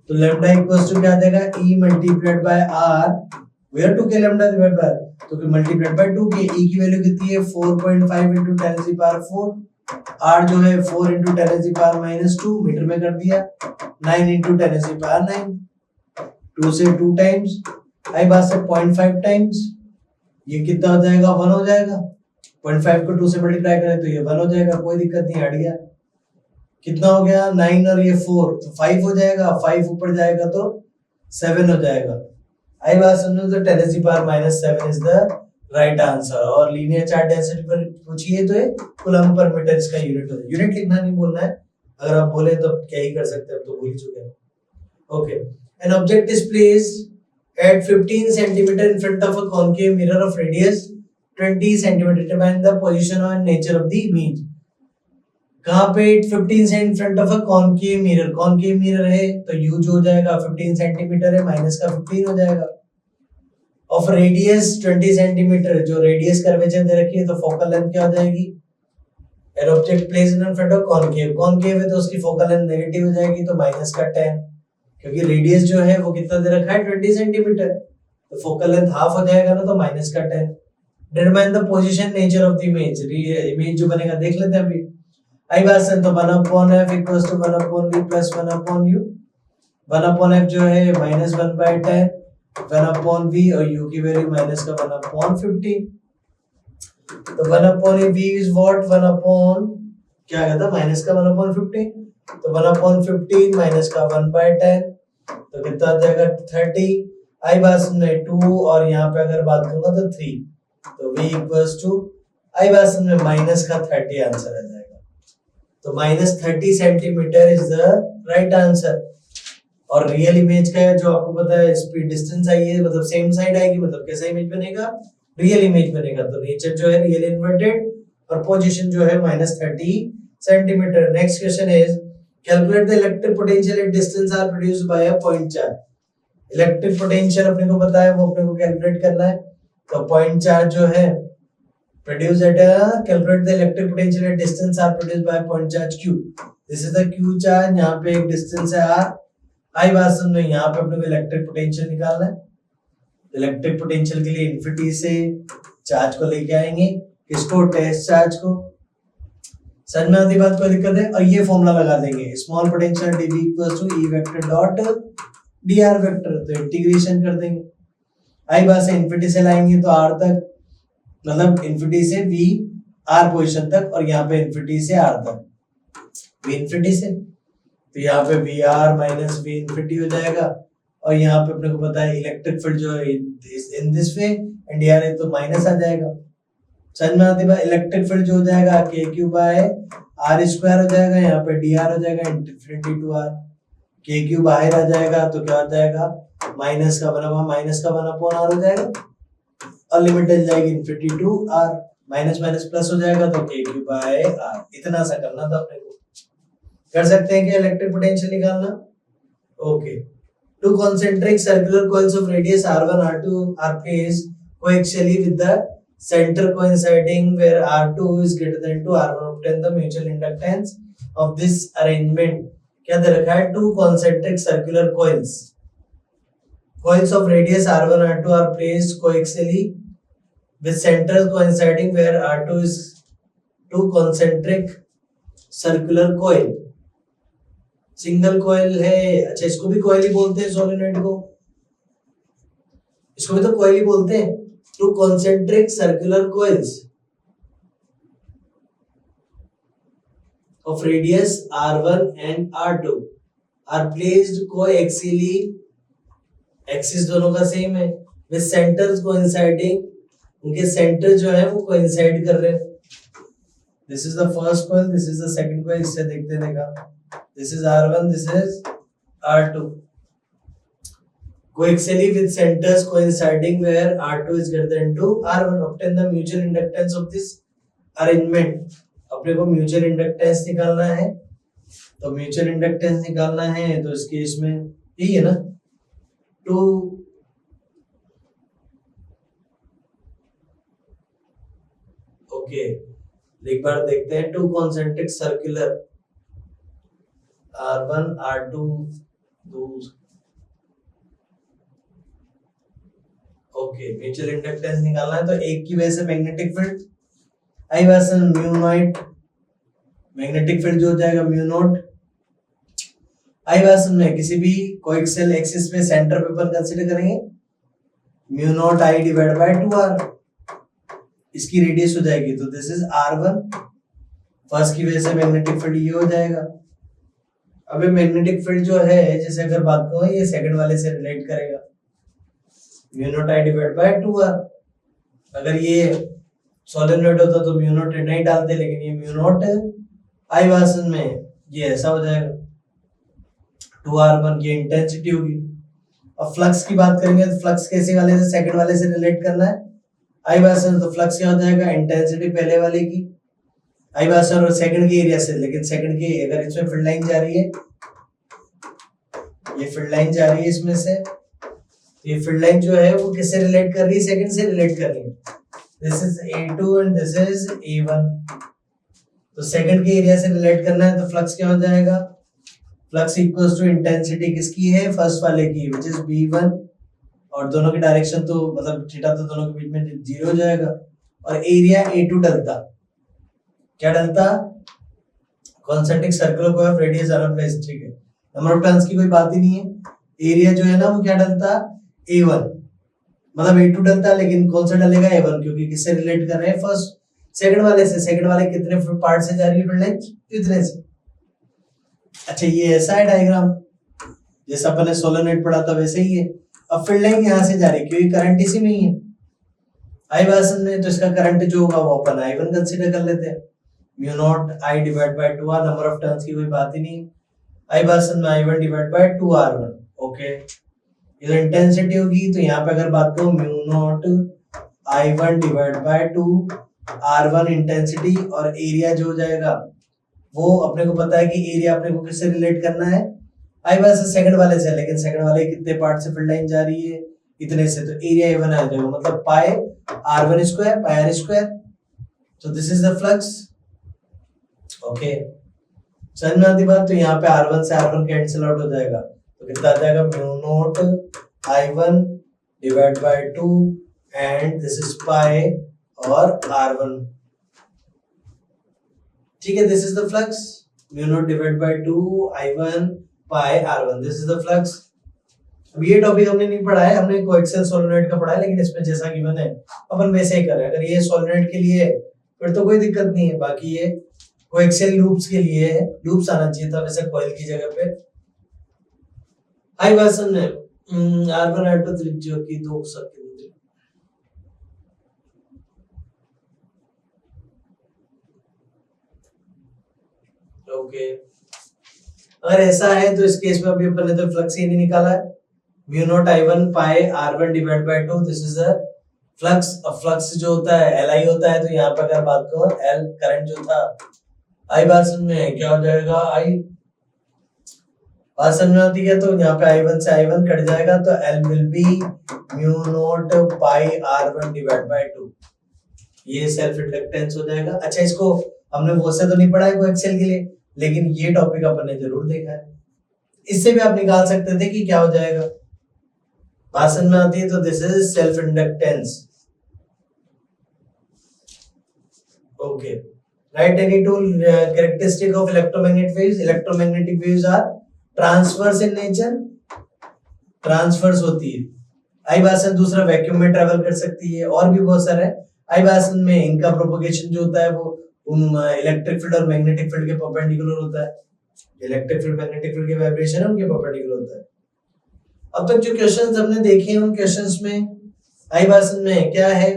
तो लैम्डा इक्वल्स टू क्या आ जाएगा, e multiplied by r where 2k lambda divide by, तो मल्टीप्लाइड बाय 2k, e की वैल्यू कितनी है 4.5 into 10 to the power 4, r जो है 4 into 10 to the power -2 metre में कर दिया, 9 into 10 to the power 9, 2 से 2 टाइम्स, आई बात से 0.5 टाइम्स, ये कितना हो जाएगा 1 हो जाएगा, 0.5 को 2 से मल्टीप्लाई करें तो ये 1 हो जाएगा, कोई दिक्कत नहीं, हट गया। कितना हो गया 9 और ये 4 तो 5 हो जाएगा, 5 ऊपर जाएगा तो 7 हो जाएगा। आई बात समझो तो 10⁻⁷ इज द राइट आंसर। और लीनियर चार्ज डेंसिटी पर पूछिए तो कूलम्ब पर मीटर इसका यूनिट होता है। यूनिट लिखना नहीं बोलना है, अगर आप बोले तो क्या ही कर सकते हैं, तो भूल ही चुके हैं। Okay, an object is placed at 15 centimeter in front of a concave mirror of radius 20 centimeter. Determine the position and nature of the image. कहाँ पे 15 से in front of a concave mirror, concave mirror है तो u जो हो जाएगा 15 centimetre है, minus का 15 हो जाएगा। ऑफ रेडियस 20 सेंटीमीटर, जो रेडियस कर्वेचर दे रखी है तो फोकल लेंथ क्या हो जाएगी? An object placed in front of concave, concave है तो उसकी फोकल लेंथ नेगेटिव हो जाएगी तो माइनस का 10, क्योंकि रेडियस जो है वो कितना दे रखा है 20 सेंटीमीटर, तो फोकल लेंथ हाफ हो जाएगा ना, तो माइनस का 10। Determine the position nature of the image, image जो बनेगा देख लेते हैं अभी। आई बात से तो 1/f equals to 1/v plus 1/u। 1/f जो है -1/10, 1/v और u की वैल्यू माइनस का 1/50। तो 1/v इज व्हाट? 1 क्या कहता माइनस का 1/50, तो 1/15 माइनस का 1/10 तो कितना आ जाएगा 30। आई बात में 2 और यहाँ पे अगर बात करूंगा तो 3, तो v इक्वल्स टू आई बात में माइनस का 30 आंसर आ जाएगा। तो -30 centimetre is the right answer. और रियल इमेज का जो आपको पता है स्पीड डिस्टेंस आई है, मतलब सेम साइड आएगी, मतलब कैसा इमेज बनेगा? रियल इमेज बनेगा। तो नेचर जो है रियल इन्वर्टेड और पोजीशन जो है -30 centimetre. Next question is calculate the electric potential at distance R produced by a point charge. Electric potential अपने को पता है, वो अपने को कैलकुलेट करना है। तो पॉइंट चार्ज जो है produce at calculate the electric potential at distance R produced by point charge q। This is the q charge, यहाँ पे एक डिस्टेंस है r। आई बात समझो, यहाँ पे अपने को इलेक्ट्रिक पोटेंशियल निकालना है। इलेक्ट्रिक पोटेंशियल के लिए इन्फिनिटी से चार्ज को लेके आएंगे, किसको? टेस्ट चार्ज को। समझ में आती बात, कोई दिक्कत है? और ये फॉर्मूला लगा देंगे, small potential dv equals to e vector dot dr vector, तो इंटीग्रेशन कर देंगे। आई बात से इन्फिनिटी से लाएंगे तो r तक, मतलब इन्फिनिटी से v r पोजीशन तक, और यहाँ पे इन्फिनिटी से r तक, v इन्फिनिटी से, तो यहाँ पे vr माइनस v इन्फिनिटी हो जाएगा। और यहाँ पे अपने को पता है इलेक्ट्रिक फील्ड जो है in this way and dr है तो माइनस आ जाएगा। समझ में आती बात? इलेक्ट्रिक फील्ड जो हो जाएगा kq बाय r स्क्वायर हो जाएगा, यहाँ पे dr हो जाएगा इन्फिनिटी टू r, kq बाहर आ जाएगा तो क्या हो जाएगा? माइनस का 1/r हो जाएगा, और लिमिट डल जाएगी infinity to r, minus minus plus हो जाएगा तो kq बाय r। इतना सा करना था अपने को। कर सकते हैं क्या इलेक्ट्रिक पोटेंशियल निकालना? Okay, two concentric circular coils of radius r1 r2 are placed coaxially with the center coinciding where r2 is greater than to r1। obtain the mutual inductance of this arrangement। क्या दे रखा है? Two concentric circular coils of radius r1 r2 are placed coaxially with centers coinciding where r2 is two concentric circular coil। Single coil है, अच्छा इसको भी coil ही बोलते हैं, सोलेनॉइड को, इसको भी तो कॉइल ही बोलते हैं। Two concentric circular coils of radius r1 and r2 are placed coaxially, axis दोनों का सेम है, विद सेंटर्स कोइंसाइडिंग, उनके सेंटर जो है वो कोइंसाइड कर रहे हैं। This is the first coil, this is the second coil, इससे देखते देखा, this is r1, this is r2 coaxially with centers coinciding where r2 is greater than to r1। obtain the mutual inductance of this arrangement। अपने को mutual inductance निकालना है, तो mutual inductance निकालना है तो इस केस में यही है ना, टू ओके एक बार देखते हैं। Two concentric circular r1 r2 okay, mutual inductance निकालना है तो एक की वजह से मैग्नेटिक फील्ड, आई बात से म्यू नॉट, मैग्नेटिक फील्ड जो हो जाएगा म्यू नॉट। आई बात में किसी भी कोएक्सियल एक्सिस पे सेंटर पेपर कंसीडर करेंगे, mu not I divide by 2r, इसकी रेडियस हो जाएगी, तो दिस इज r1, फर्स्ट की वजह से मैग्नेटिक फील्ड ये हो जाएगा। अबे मैग्नेटिक फील्ड जो है, जैसे अगर बात करो ये सेकंड वाले से रिलेट करेगा, mu not I divide by 2r। अगर ये सोलेनोइड होता तो म्यू नॉट नहीं डालते, लेकिन ये म्यू नॉट आई भाषण में ये ऐसा हो जाएगा 2r1 की इंटेंसिटी होगी। अब फ्लक्स की बात करेंगे तो फ्लक्स कैसे वाले से सेकंड वाले से रिलेट करना है आई भाषण, तो फ्लक्स क्या हो जाएगा इंटेंसिटी पहले वाले की आई भाषण और सेकंड के एरिया से। लेकिन सेकंड की अगर इसमें फील्ड लाइन जा रही है, ये फील्ड लाइन जा रही है इसमें से, ये फील्ड लाइन जो है वो किससे रिलेट कर रही है, सेकंड से रिलेट कर रही है। This is A2 and this is A1, तो सेकंड के एरिया से रिलेट करना है तो फ्लक्स क्या हो जाएगा, फ्लक्स इक्वल्स टू इंटेंसिटी किसकी है, फर्स्ट वाले की, व्हिच इज V1, और दोनों की डायरेक्शन तो मतलब थीटा तो दोनों के बीच में 0 हो जाएगा, और एरिया A2 डलता, क्या डलता, concentric circle of radius around place, ठीक है। नंबर ऑफ टर्न्स की कोई बात ही नहीं है, एरिया जो है ना वो क्या डलता A1, मतलब A2 डलता, लेकिन कौन सा डलेगा A1, क्योंकि किससे रिलेट कर रहे हैं, फर्स्ट सेकंड वाले से। सेकंड वाले कितने पार्ट से जा रही है फील्ड लाइन, इतने से। अच्छा ये ऐसा है डायग्राम जैसा अपन ने सोलेनोइड पढ़ा था वैसे ही है। अब फील्ड लाइन यहाँ से जा रही है क्योंकि करंट इसी में ही है आई भाषण में, तो इसका करंट जो होगा वो अपन I1 कंसीडर कर लेते हैं, mu not I divide by 2r, number of turns की कोई बात ही नहीं, आई भाषण में I1 divide by 2r1, okay. इधर इंटेंसिटी होगी तो यहाँ पे अगर बात करूं mu naught I1 divide by 2r1 intensity, और एरिया जो हो जाएगा वो अपने को पता है कि एरिया अपने को किससे रिलेट करना है, आई भाषण सेकंड वाले से, लेकिन सेकंड वाले कितने पार्ट से फील्ड लाइन जा रही है, इतने से, तो एरिया A1 आ जाएगा, मतलब pi r1 square pi r square, तो this is the flux, okay. समझ में आती बात, तो यहाँ पे r1 से r1 कैंसिल आउट हो जाएगा, तो कितना आ जाएगा mu naught I1 divide by 2 and this is pi और r1, ठीक है। This is the flux, mu naught divide bye 2 I1 pi r1, this is the flux. अब ये टॉपिक हमने नहीं पढ़ा है, हमने कोएक्सियल सोलेनोइड का पढ़ा है, लेकिन इसमें जैसा गिवन है अपन वैसे ही कर रहे हैं। अगर ये सोलेनोइड के लिए है फिर तो कोई दिक्कत नहीं है, बाकी ये कोएक्सियल लूप्स के लिए है, लूप्स आना चाहिए था वैसे कॉइल की जगह पे। आई भाषण में R1 R2 त्रिज्या की 2 सर्किल, ओके। अगर ऐसा है तो इस केस में अभी अपन ने तो फ्लक्स ही नहीं निकाला है, mu naught I1 pi R1 divide by 2, this is a flux. अब फ्लक्स जो होता है Li होता है, तो यहाँ पे अगर बात करो L करंट जो था I भाषण में क्या हो जाएगा, I भाषण में होती है तो यहाँ पे I1 से I1 कट जाएगा, तो L will be mu naught pi R1 divide by 2, ये सेल्फ इंडक्टेंस हो जाएगा। अच्छा इसको हमने वो से तो नहीं पढ़ा है कोएक्सियल के लिए, लेकिन ये टॉपिक अपन ने जरूर देखा है, इससे भी आप निकाल सकते थे कि क्या हो जाएगा, भाषण में आती है तो this is self inductance, okay. Write any two characteristic of electromagnetic waves, electromagnetic waves are transverse in nature, transverse होती है। आई भाषण दूसरा वैक्यूम में ट्रेवल कर सकती है, और भी बहुत सारे आई भाषण में इनका प्रोपगेशन जो होता है वो इलेक्ट्रिक फील्ड और मैग्नेटिक फील्ड के परपेंडिकुलर होता है, इलेक्ट्रिक फील्ड मैग्नेटिक फील्ड के वाइब्रेशन उनके परपेंडिकुलर होता है। अब तक जो क्वेश्चंस हमने देखे हैं उन क्वेश्चंस में आई भाषण में क्या है,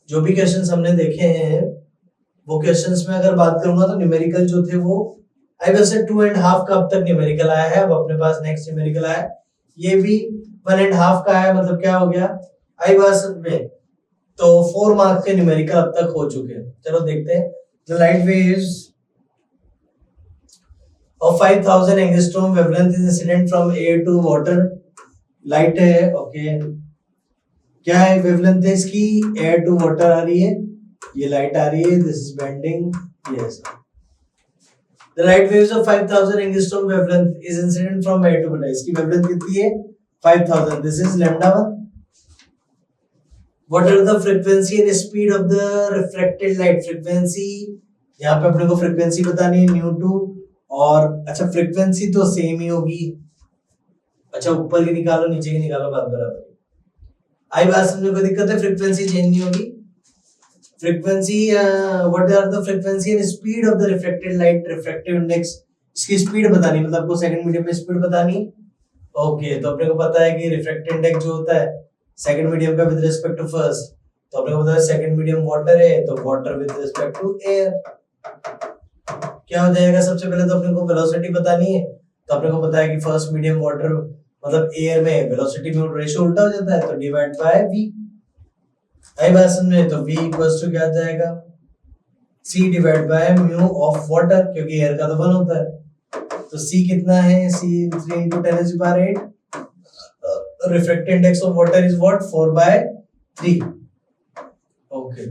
जो भी क्वेश्चंस हमने देखे हैं वो क्वेश्चंस में अगर बात करूंगा तो न्यूमेरिकल जो थे वो आई भाषण 2.5 का अब तक न्यूमेरिकल आया है। अब अपने पास नेक्स्ट न्यूमेरिकल आया, ये भी 1.5 का है, मतलब क्या हो गया आई भाषण में, तो 4 मार्क्स के न्यूमेरिकल अब तक हो चुके हैं। चलो देखते हैं। The light waves of 5000 angstrom wavelength is incident from air to water, light है, ओके। क्या है वेवलेंथ है इसकी, एयर टू वाटर आ रही है, ये लाइट आ रही है, this is bending, yes. The light waves of 5000 angstrom wavelength is incident from air to water, इसकी वेवलेंथ कितनी है 5000, this is λ1। What are the frequency and speed of the refracted light? Frequency यहाँ पे अपने को frequency बतानी है ν2, और अच्छा frequency तो सेम ही होगी, अच्छा ऊपर की निकालो नीचे की निकालो बात बराबर। आई भाषण में कोई दिक्कत है, frequency चेंज नहीं होगी। Frequency what are the frequency and speed of the refracted light, refractive index, इसकी स्पीड बतानी, मतलब आपको सेकंड मीडियम में स्पीड बतानी, ओके। तो अपने को पता है कि रिफ्रैक्टिव इंडेक्स जो होता है सेकंड मीडियम का विद रिस्पेक्ट टू फर्स्ट, तो अपने को पता है सेकंड मीडियम वाटर है तो water with respect to air. क्या हो जाएगा, सबसे पहले तो अपने को वेलोसिटी बतानी है, तो अपने को पता है कि फर्स्ट मीडियम वाटर मतलब एयर में वेलोसिटी में रेशियो उल्टा हो जाता है, तो डिवाइड बाय v। आई बात समझ में, तो v इक्वल्स टू क्या आ जाएगा, c divide by mu of water, क्योंकि एयर का तो 1 होता है। तो c कितना है, c 3 into 10 to the power 8। Refractive index of water is what, 4/3। Okay,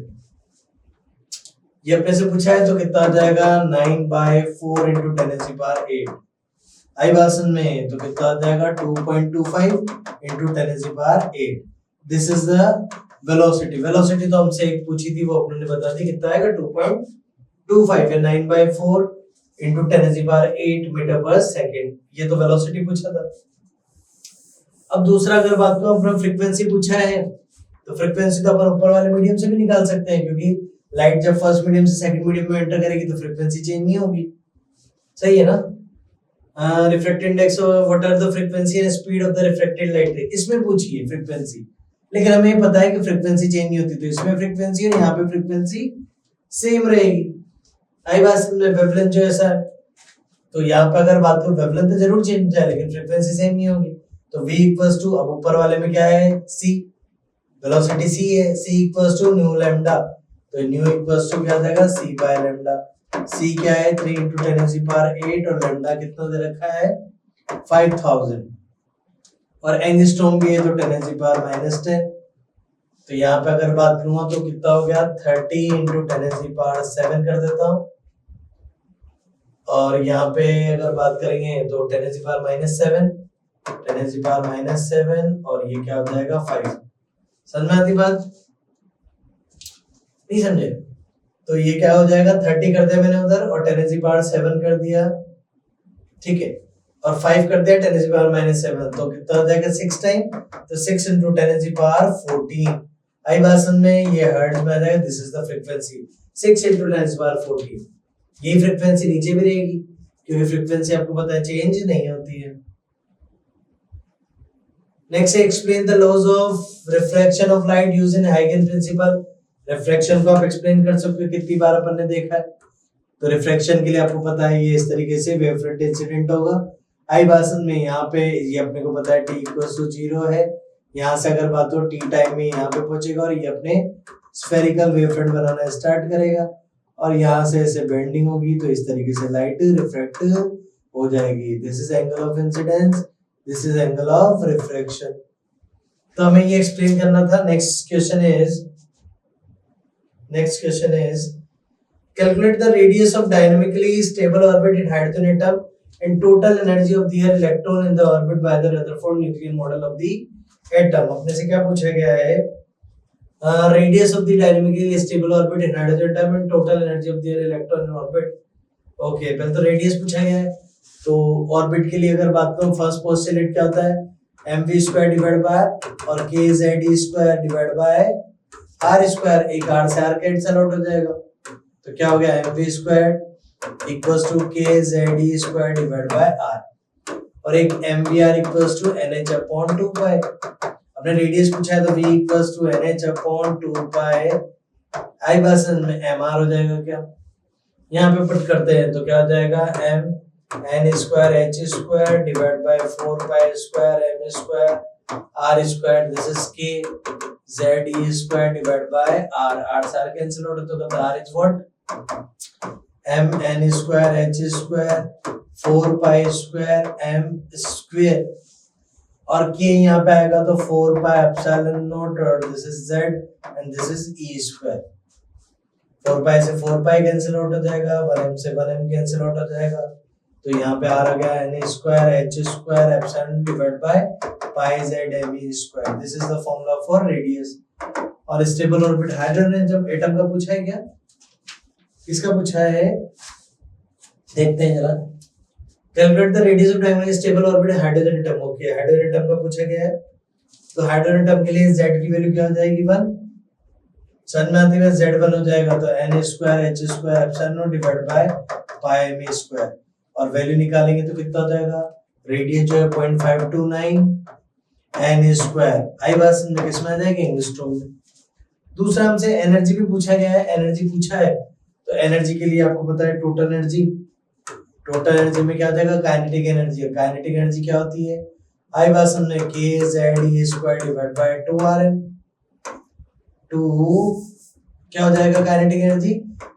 ये अपने से पूछा है तो कितना आ जाएगा, 9/4 into 10 to the power 8। आई भाषण में तो कितना आ जाएगा, 2.25 into 10 to the power 8। This is the velocity. Velocity तो हमसे एक पूछी थी, वो अपने ने बता दी, कितना आएगा 2.25 या 9/4 into 10 to the power 8 metre पर सेकंड। ये तो वेलोसिटी पूछा था। अब दूसरा अगर बात करूं, अपना फ्रीक्वेंसी पूछा है, तो फ्रीक्वेंसी तो अपन ऊपर वाले मीडियम से भी निकाल सकते हैं, क्योंकि लाइट जब फर्स्ट मीडियम से सेकंड मीडियम में एंटर करेगी तो फ्रीक्वेंसी चेंज नहीं होगी, सही है ना। Refractive index of what are the frequency and speed of the refracted light ray, इसमें पूछी है फ्रीक्वेंसी, लेकिन हमें पता है कि फ्रीक्वेंसी चेंज नहीं होती, तो इसमें फ्रीक्वेंसी और यहाँ पे फ्रीक्वेंसी सेम रहेगी। आई बात समझ में, वेवलेंथ जो ऐसा है, तो यहाँ पे अगर बात करूं वेवलेंथ तो जरूर चेंज हो जाए, लेकिन फ्रीक्वेंसी सेम नहीं होगी। तो v इक्वल्स टू, अब ऊपर वाले में क्या है, c, वेलोसिटी c है, c equals to nu lambda, तो न्यू इक्वल्स टू क्या आ जाएगा, c बाय लैम्डा। c क्या है, 3 into 10 to the power 8, और लैम्डा कितना दे रखा है, 5000, और एंगस्ट्रॉम भी है तो 10 to the power -10। तो यहाँ पे अगर बात करूँ तो कितना हो गया, 30 into 10 to the power 7 कर देता हूँ, और यहाँ पे अगर बात करेंगे तो 10 to the power -7, 10 to the power -7, और ये क्या हो जाएगा 5। समझ में आती बात, नहीं समझे, तो ये क्या हो जाएगा, 30 कर दिया मैंने उधर, और 10 to the power 7 कर दिया, ठीक है, और 5 कर दिया 10 to the power -7, तो कितना हो जाएगा 6 टाइम, तो 6 into 10 to the power 14। आई भाषण में ये हर्ट्ज में आ जाएगा, this is the frequency, 6 into 10 to the power 14। ये फ्रीक्वेंसी नीचे भी रहेगी, क्योंकि फ्रीक्वेंसी आपको पता है चेंज नहीं होती है। Next, explain the laws of refraction of light using हाइगन प्रिंसिपल। रिफ्रैक्शन को आप एक्सप्लेन कर सकते हो, कितनी बार अपन ने देखा है, तो रिफ्रैक्शन के लिए आपको पता है ये इस तरीके से वेव फ्रंट इंसिडेंट होगा। आई भाषण में यहाँ पे ये अपने को पता है t इक्वल्स टू 0 है, यहाँ से अगर बात हो t टाइम में यहाँ पे पहुंचेगा और ये अपने स्फेरिकल वेव फ्रंट बनाना स्टार्ट करेगा, और यहाँ से ऐसे बेंडिंग होगी, तो इस तरीके से लाइट रिफ्रैक्ट हो जाएगी। This is angle of incidence, this is angle of refraction. तो हमें ये एक्सप्लेन करना था। Next question is calculate the radius of dynamically stable orbit in hydrogen atom and total energy of their electron in the orbit by the Rutherford nuclear model of the atom। अपने से क्या पूछा गया है, radius of the dynamically stable orbit in hydrogen atom and total energy of their electron in orbit। Okay, पहले तो radius पूछा गया है, तो ऑर्बिट के लिए अगर बात करूं, फर्स्ट पोस्टुलेट क्या होता है, mv² डिवाइड बाय और kze² डिवाइड बाय r², एक r से r कैंसिल आउट हो जाएगा, तो क्या हो गया, mv² equals to kze² divide by r, और एक mvr इक्वल्स टू nh/2 अपने रेडियस पूछा है, तो v इक्वल्स टू nh/2 आई भाषण में mr हो जाएगा। क्या यहाँ पे पुट करते हैं तो क्या हो जाएगा, m n² divide by 4π² m² r², this is k ze² divide by r से r कैंसिल आउट होता है, तो r is what, mn² h² 4π² m², और k यहाँ पे आएगा तो 4π∈0, और this is z and this is e²। 4π से 4π कैंसिल आउट हो जाएगा, 1m से 1m कैंसिल आउट हो जाएगा, तो यहाँ पे आ गया n² h² divide by π/z/me²। This is the formula for radius. और स्टेबल ऑर्बिट हाइड्रोजन जब एटम का पूछा है, क्या किसका पूछा है, देखते हैं जरा। Calculate the radius of diameter stable orbit hydrogen atom. Okay, hydrogen atom का पूछा गया है, तो हाइड्रोजन एटम के लिए z की वैल्यू क्या हो जाएगी, 1। समझ में आती है, z1 हो जाएगा, तो n² h² divide by πme², और वैल्यू निकालेंगे तो कितना हो जाएगा, रेडियस जो है 0.529, एन स्क्वायर। आई बात समझ में, किसमें आ जाएगा, एंगस्ट्रॉम में। दूसरा हमसे एनर्जी भी पूछा गया है, एनर्जी पूछा है तो एनर्जी के लिए आपको पता है टोटल एनर्जी। टोटल एनर्जी में क्या आ जाएगा, काइनेटिक एनर्जी। काइनेटिक एनर्जी क्या होती है, आई बात समझ में, के Z E square divide by 2 RN। 2 क्या हो जाएगा काइनेटिक एनर्जी,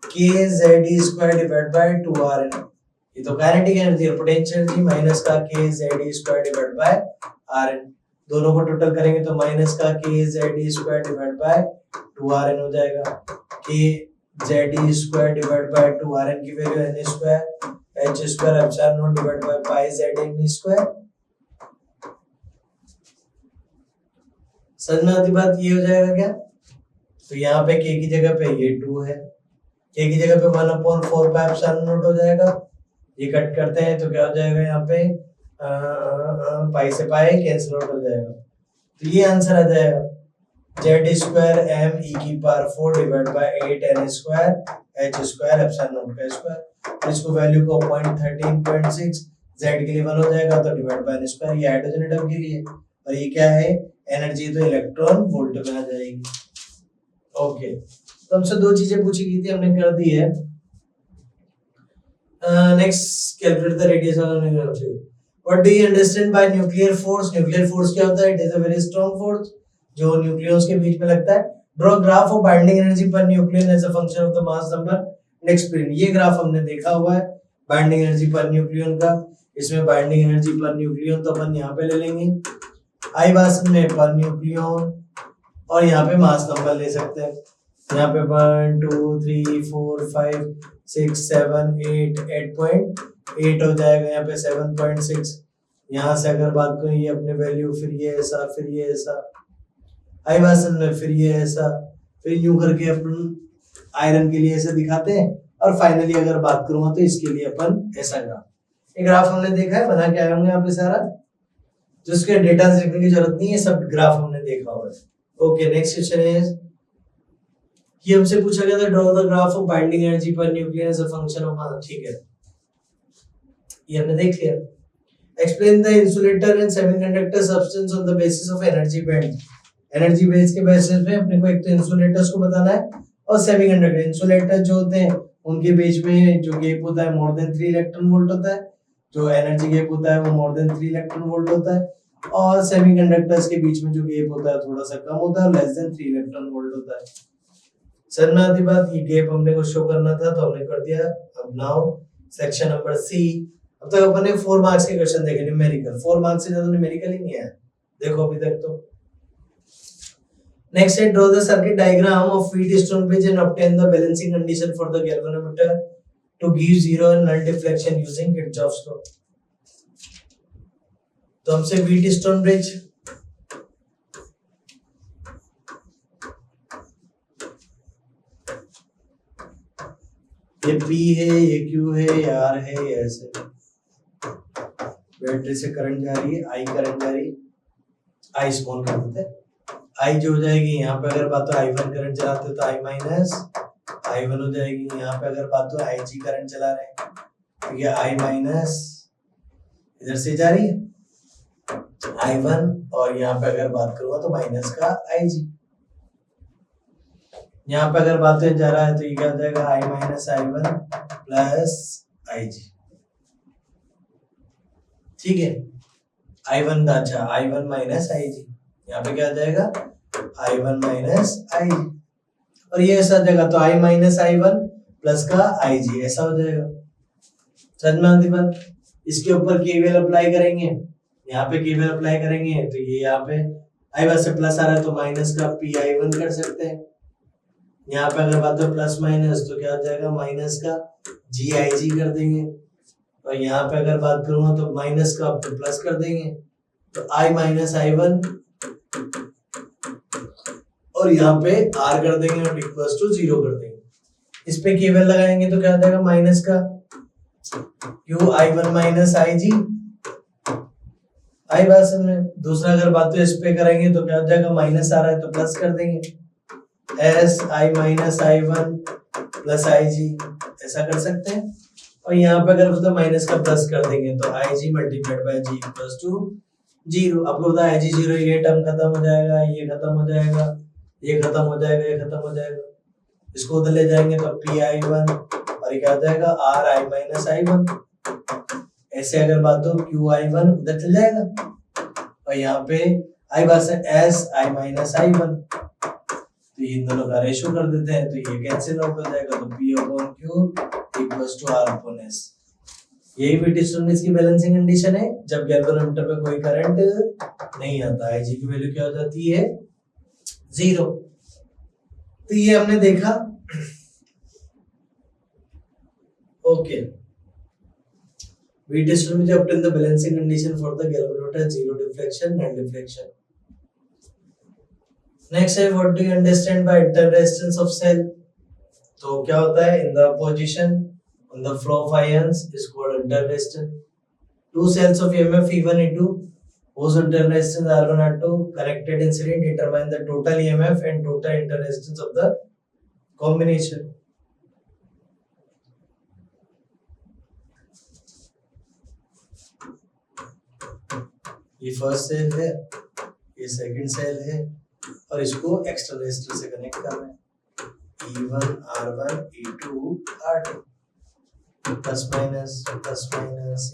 के Z E square divide by 2 RN। ये तो काइनेटिक एनर्जी है। पोटेंशियल एनर्जी माइनस का के Z E square divide by RN, दोनों को टोटल करेंगे तो माइनस का के Z E square divide by 2 RN हो जाएगा। के Z E square divide by 2 RN की value N square H square epsilon naught divide by pi Z M square. समझ में आती बात, ये हो जाएगा क्या, तो यहाँ पे के की जगह पे ये 2 है, के की जगह पे 1/4 पाई एप्सिलॉन नॉट हो जाएगा। ये कट करते हैं तो क्या हो जाएगा, यहाँ पे पाई से पाई कैंसिल आउट हो जाएगा, तो ये आंसर आ जाएगा जेड स्क्वायर एम ई की power 4 divide by 8 N square H square epsilon naught का स्क्वायर। इसको वैल्यू को 0.13.6 जेड के लिए 1 हो जाएगा तो डिवाइड बाय एन स्क्वायर, ये हाइड्रोजन एटम के लिए, और ये क्या है एनर्जी, तो इलेक्ट्रॉन वोल्ट में आ जाएगी। ओके, तो हमसे 2 चीजें पूछी गई थी, हमने कर दी है। Next, calculate the radius of nuclear. What do you understand by nuclear force. Nuclear force क्या होता है, it is a very strong force जो न्यूक्लियस के बीच में लगता है। Draw graph of binding energy per nucleon as a function of the mass number and explain. ये ग्राफ हमने देखा हुआ है बाइंडिंग एनर्जी पर न्यूक्लियन का। इसमें बाइंडिंग एनर्जी पर न्यूक्लियन तो अपन यहाँ पे ले लेंगे, आई बास में पर न्यूक्लियन, और यहाँ पे मास नंबर ले सकते हैं। यहाँ पे 1 2 3 4 5 6 7 8 8.8 हो जाएगा, यहाँ पे 7.6। यहाँ से अगर बात करें ये अपने वैल्यू, फिर ये ऐसा, फिर ये ऐसा, आई बासन में फिर ये ऐसा, फिर यूं करके अपन आयरन के लिए ऐसे दिखाते हैं, और फाइनली अगर बात करूंगा तो इसके लिए अपन ऐसा ग्राफ। ये ग्राफ हमने देखा है, बना के आए होंगे यहाँ पे सारा, जिसके डेटा लिखने की जरूरत नहीं है, सब ग्राफ हमने देखा हुआ है। ओके, नेक्स्ट क्वेश्चन इज, ये हमसे पूछा गया था draw the graph of binding energy per nucleus as a function of mass. ठीक है, ये हमने देख लिया। Explain the insulator and semiconductor substance on the basis of energy band. Energy base के बेसिस पे अपने को एक तो इंसुलेटर्स को बताना है और सेमीकंडक्टर। इंसुलेटर जो होते हैं उनके बीच में जो गैप होता है मोर देन 3 इलेक्ट्रॉन वोल्ट होता है, जो एनर्जी गैप होता है वो मोर देन 3 इलेक्ट्रॉन वोल्ट होता है, और सेमीकंडक्टर्स के बीच में जो गैप होता है थोड़ा सा कम होता है, लेस देन 3 इलेक्ट्रॉन वोल्ट होता है। समझ आती बात, ये गैप हमने को शो करना था तो हमने कर दिया। अब नाउ सेक्शन नंबर सी। अब तक अपन ने 4 मार्क्स के क्वेश्चन देखे न्यूमेरिकल, 4 मार्क्स से ज्यादा न्यूमेरिकल ही नहीं है देखो अभी तक तो। नेक्स्ट है draw the circuit diagram of Wheatstone bridge and obtain the balancing condition for the galvanometer to give zero and null deflection using Kirchhoff's law. तो हमसे व्हीटस्टोन ब्रिज, ये P है, ये Q है, ये R है, ये ऐसे बैटरी से करंट जा रही है, I करंट जा रही है, I स्मॉल कर देते हैं। I जो हो जाएगी यहाँ पे अगर बात हो I1 करंट चलाते तो I माइनस I1 हो जाएगी। यहाँ पे अगर बात हो IG करंट चला रहे हैं तो ये I माइनस इधर से जा रही है I1, और यहाँ पे अगर बात करूँगा तो माइनस का IG। यहाँ पे अगर बात जा रहा है तो ये क्या हो जाएगा I minus I1 plus IG। ठीक है, I1 अच्छा I1 माइनस IG, यहाँ पे क्या आ जाएगा I1 माइनस IG, और ये ऐसा जाएगा तो I माइनस I1 प्लस का IG ऐसा हो जाएगा। समझ में आती बात। इसके ऊपर केवीएल अप्लाई करेंगे, यहाँ पे केवीएल अप्लाई करेंगे तो ये यहाँ पे I1 से प्लस आ रहा है तो माइनस का PI1 कर सकते हैं। यहाँ पे अगर बात हो प्लस माइनस तो क्या हो जाएगा माइनस का GIG कर देंगे, और यहाँ पे अगर बात करूंगा तो माइनस का तो प्लस कर देंगे तो I माइनस I1, और यहाँ पे R कर देंगे और इक्वल्स टू 0 कर देंगे। इस पे केवल लगाएंगे तो क्या हो जाएगा माइनस का Q I1 माइनस IG। आई बात समझ में। दूसरा अगर बात तो इस पे करेंगे तो क्या हो जाएगा माइनस आ रहा है तो प्लस कर देंगे S I minus I1 plus IG ऐसा कर सकते हैं, और यहाँ पे अगर मतलब माइनस का प्लस कर देंगे तो IG multiplied by G equals to zero. आपको पता है जी जीरो, ये टर्म खत्म हो जाएगा, ये खत्म हो जाएगा, ये खत्म हो जाएगा, ये खत्म हो जाएगा। इसको उधर ले जाएंगे तो पी आई वन और ये क्या हो जाएगा are I minus I one. ऐसे अगर बात हो क्यू आई वन उधर चल जाएगा और यहाँ पे आई बस S I minus I one, तो इन दोनों का रेशियो कर देते हैं तो ये कैंसिल आउट हो जाएगा। तो P upon Q equals to R upon S. यही व्हीटस्टोन की बैलेंसिंग कंडीशन है जब गैल्वेनोमीटर में कोई करंट नहीं आता है, जी की वैल्यू क्या हो जाती है जीरो। तो ये हमने देखा। ओके, व्हीटस्टोन में obtain the balancing condition for the galvanometer, zero deflection and deflection. Next है what do you understand by interresistance of cell? तो क्या होता है in the position on the flow of ions is called interresistance. Two cells of EMF E1 E2 whose interresistance R1 R2 connected in series determine the total EMF and total interresistance of the combination. ये first cell है, ये second cell है और इसको extra resistor से connect कर रहे हैं। E1 R1 E2 R2 plus minus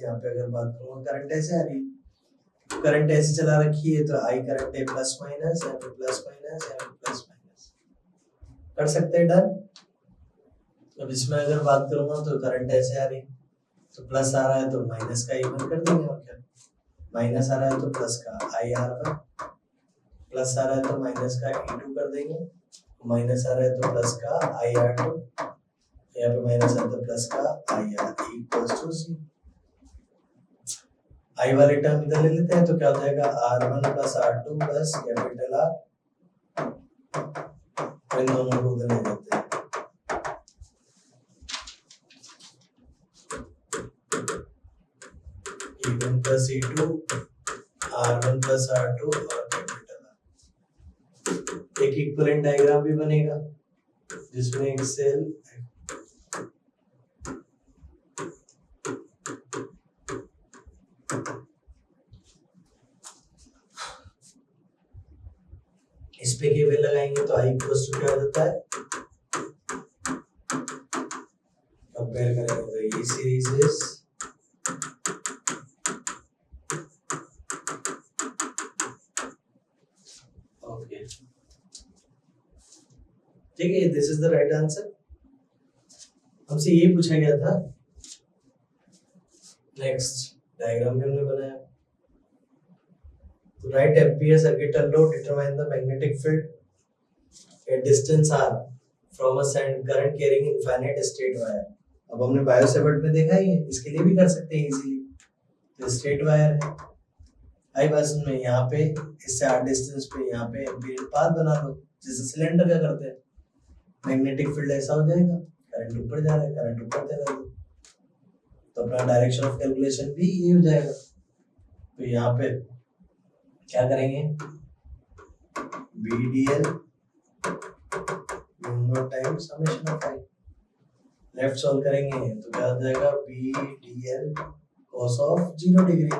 यहाँ पे अगर बात करूँ करंट ऐसे आ रही है, करंट ऐसे चला रखी है तो आई करंट है प्लस माइनस, यहाँ पे प्लस माइनस, यहाँ पे प्लस माइनस कर सकते हैं डन। अब इसमें अगर बात करूंगा तो करंट ऐसे आ रही है तो प्लस आ रहा है तो माइनस का E1 कर देंगे और क्या, माइनस आ रहा है तो प्लस का आई आर वन, प्लस आ रहा है तो माइनस का E2 कर देंगे, माइनस आ रहा है तो प्लस का आई आर टू, यहाँ पे माइनस आ तो प्लस का आई आर इक्वल्स टू सी। आई वाले टर्म इधर ले लेते हैं तो क्या हो जाएगा R one plus R two plus capital R, इन दोनों को उधर ले जाते हैं। E1 plus E2 R1 plus R2 और कैपिटल आर। एक इक्विवेलेंट डायग्राम भी बनेगा जिसमें एक सेल इस पे केवल लगाएंगे तो I इक्वल्स टू क्या हो जाता है, कंपेयर करेंगे तो ये सीरीज इज ठीक है, this is the right answer. हमसे ये पूछा गया था। नेक्स्ट डायग्राम भी हमने बनाया। तो right ampere circuital low determine the magnetic field at distance r from a send current carrying infinite straight wire. अब हमने बायोसेवर्ट में देखा ही है, इसके लिए भी कर सकते हैं इजीली। तो स्ट्रेट वायर है, आई बस में यहाँ पे इससे r डिस्टेंस पे यहाँ पे एम्पियर पाथ बना लो जैसे सिलेंडर का करते हैं। मैग्नेटिक फील्ड ऐसा हो जाएगा, करंट ऊपर जा रहा है, करंट ऊपर जा रहा है तो अपना डायरेक्शन ऑफ कैलकुलेशन भी ये हो जाएगा। तो यहाँ पे क्या करेंगे, BDL time summation of I, left solve करेंगे तो क्या हो जाएगा BDL cos ऑफ 0 डिग्री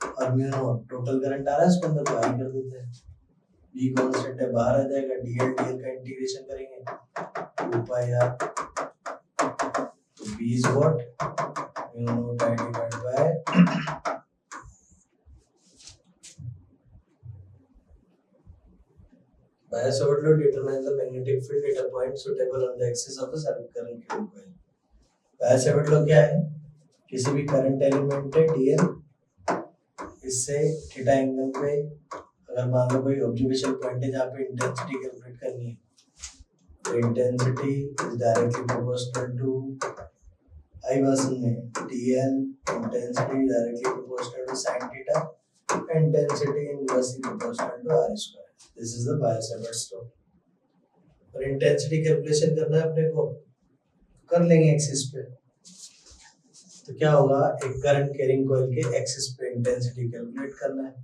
और म्यू नॉट टोटल करंट आ रहा है इसके अंदर तो आई कर देते हैं। B कांस्टेंट है बाहर आ जाएगा, DL का इंटीग्रेशन करेंगे 2 पाई r, तो B is what mu naught I divided by Biot-Savart law determines the magnetic field at a point suitable on the axis of a current carrying coil. Biot-Savart law क्या है, किसी भी current element है DL, इससे theta angle पे अगर मान लो कोई ऑब्जर्वेशन पॉइंट है जहाँ पे इंटेंसिटी कैलकुलेट करनी है तो intensity is directly proportional to I वर्सन में DL, intensity directly proportional to sin theta, intensity inversely proportional to r square. This is the Biot Savart law. और इंटेंसिटी कैलकुलेशन करना है अपने को, कर लेंगे एक्सिस पे। तो क्या होगा, एक करंट कैरिंग कॉइल के एक्सिस पे इंटेंसिटी कैलकुलेट करना है।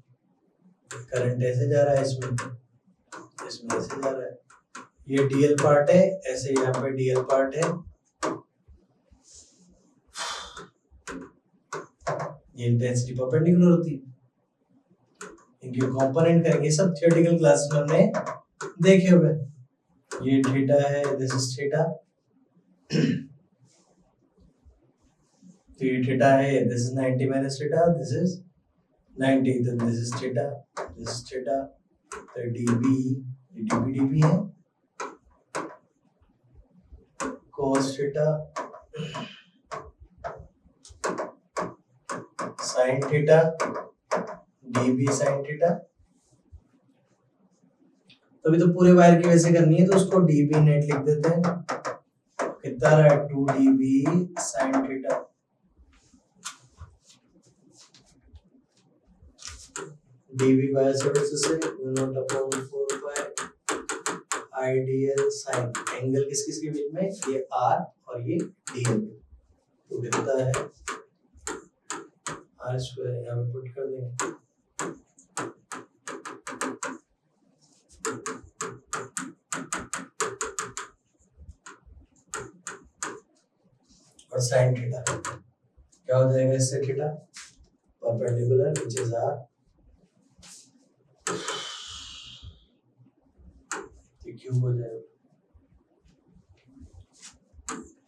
करंट ऐसे जा रहा है, इसमें ऐसे जा रहा है, ये DL पार्ट है, ऐसे यहाँ पे DL पार्ट है, ये इंटेंसिटी परपेंडिकुलर होती है। इनके कंपोनेंट करेंगे, सब थियोरेटिकल क्लास में हमने देखे हुए। ये थीटा है, दिस इज थीटा, तो ये थीटा है, this is 90 minus theta, this is 90, तो this is theta, this is theta, तो dB, ये dB है, cos theta, sin theta, dB sin theta. तो अभी तो पूरे वायर की वैसे करनी है, तो उसको dB नेट लिख देते हैं, कितना रहा है 2 dB sin theta, dB by से 0.4 pi IDL sin, एंगल किस किस के बीच में, ये R और ये DL, तो कितना है R स्क्वायर, यहाँ पे पुट कर देंगे, और sin थीटा क्या हो जाएगा इससे, theta perpendicular which is R, cube हो जाएगा,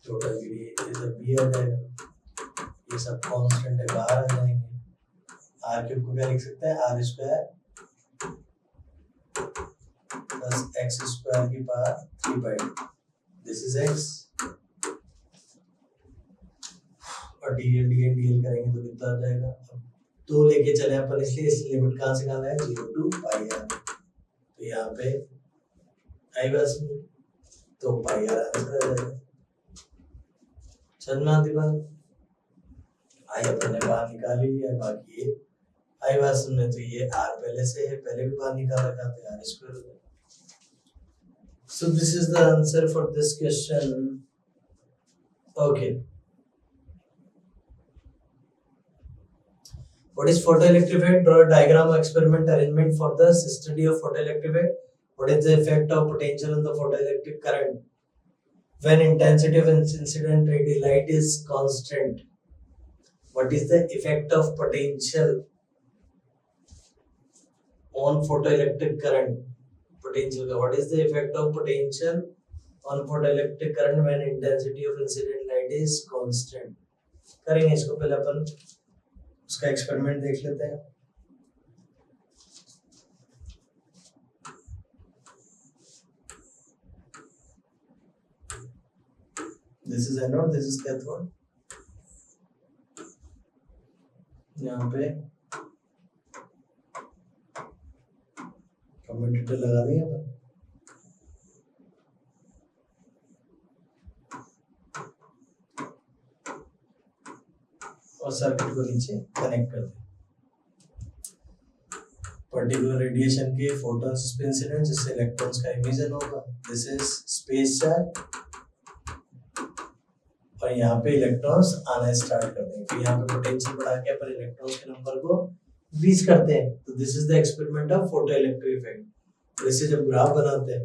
टोटल ये सब भी आ जाएगा, ये सब कांस्टेंट है, बाहर आ जाएंगे, आर क्यूब को क्या लिख सकते हैं, R square plus X square की पावर 3/2, दिस इज एक्स, और डीएल डीएल डीएल करेंगे तो कितना आ जाएगा, अब दो लेके चले अपन, इसलिए इस लिमिट कहाँ से कहाँ है 0 to पाई आर, तो यहाँ पे आई बस, तो पाई आर आंसर आ जाएगा। समझ में आती बात, आई अपन ने बाहर निकाल लिया है, बाकी ये आई बात में, तो ये आर पहले से है, पहले भी बाहर निकाल रखा था, आर स्क्वायर हो जाएगा। So this is the answer for this question. Okay. What is photoelectric effect? Draw a diagram of experiment arrangement for the study of photoelectric effect. What is the effect of potential on the photoelectric current when intensity of incident light is constant? What is the effect of potential on photoelectric current? Potential. What is the effect of potential on photoelectric current when intensity of incident light is constant? करेंगे इसको, पहले अपन उसका experiment देख लेते हैं। This is anode, this is cathode, यहाँ पे commutator लगा देंगे अपन, और सर्किट को नीचे कनेक्ट कर दें। पर्टिकुलर रेडिएशन के फोटॉन्स पे इंसिडेंट, जिससे इलेक्ट्रॉन्स का इमिशन होगा, दिस इज स्पेस चार्ज, और यहाँ पे इलेक्ट्रॉन्स आना स्टार्ट कर देंगे, तो यहाँ पे पोटेंशियल बढ़ा के अपन इलेक्ट्रॉन्स के नंबर को 20 करते हैं, तो this is the experiment of photoelectric effect. तो इससे जब ग्राफ बनाते हैं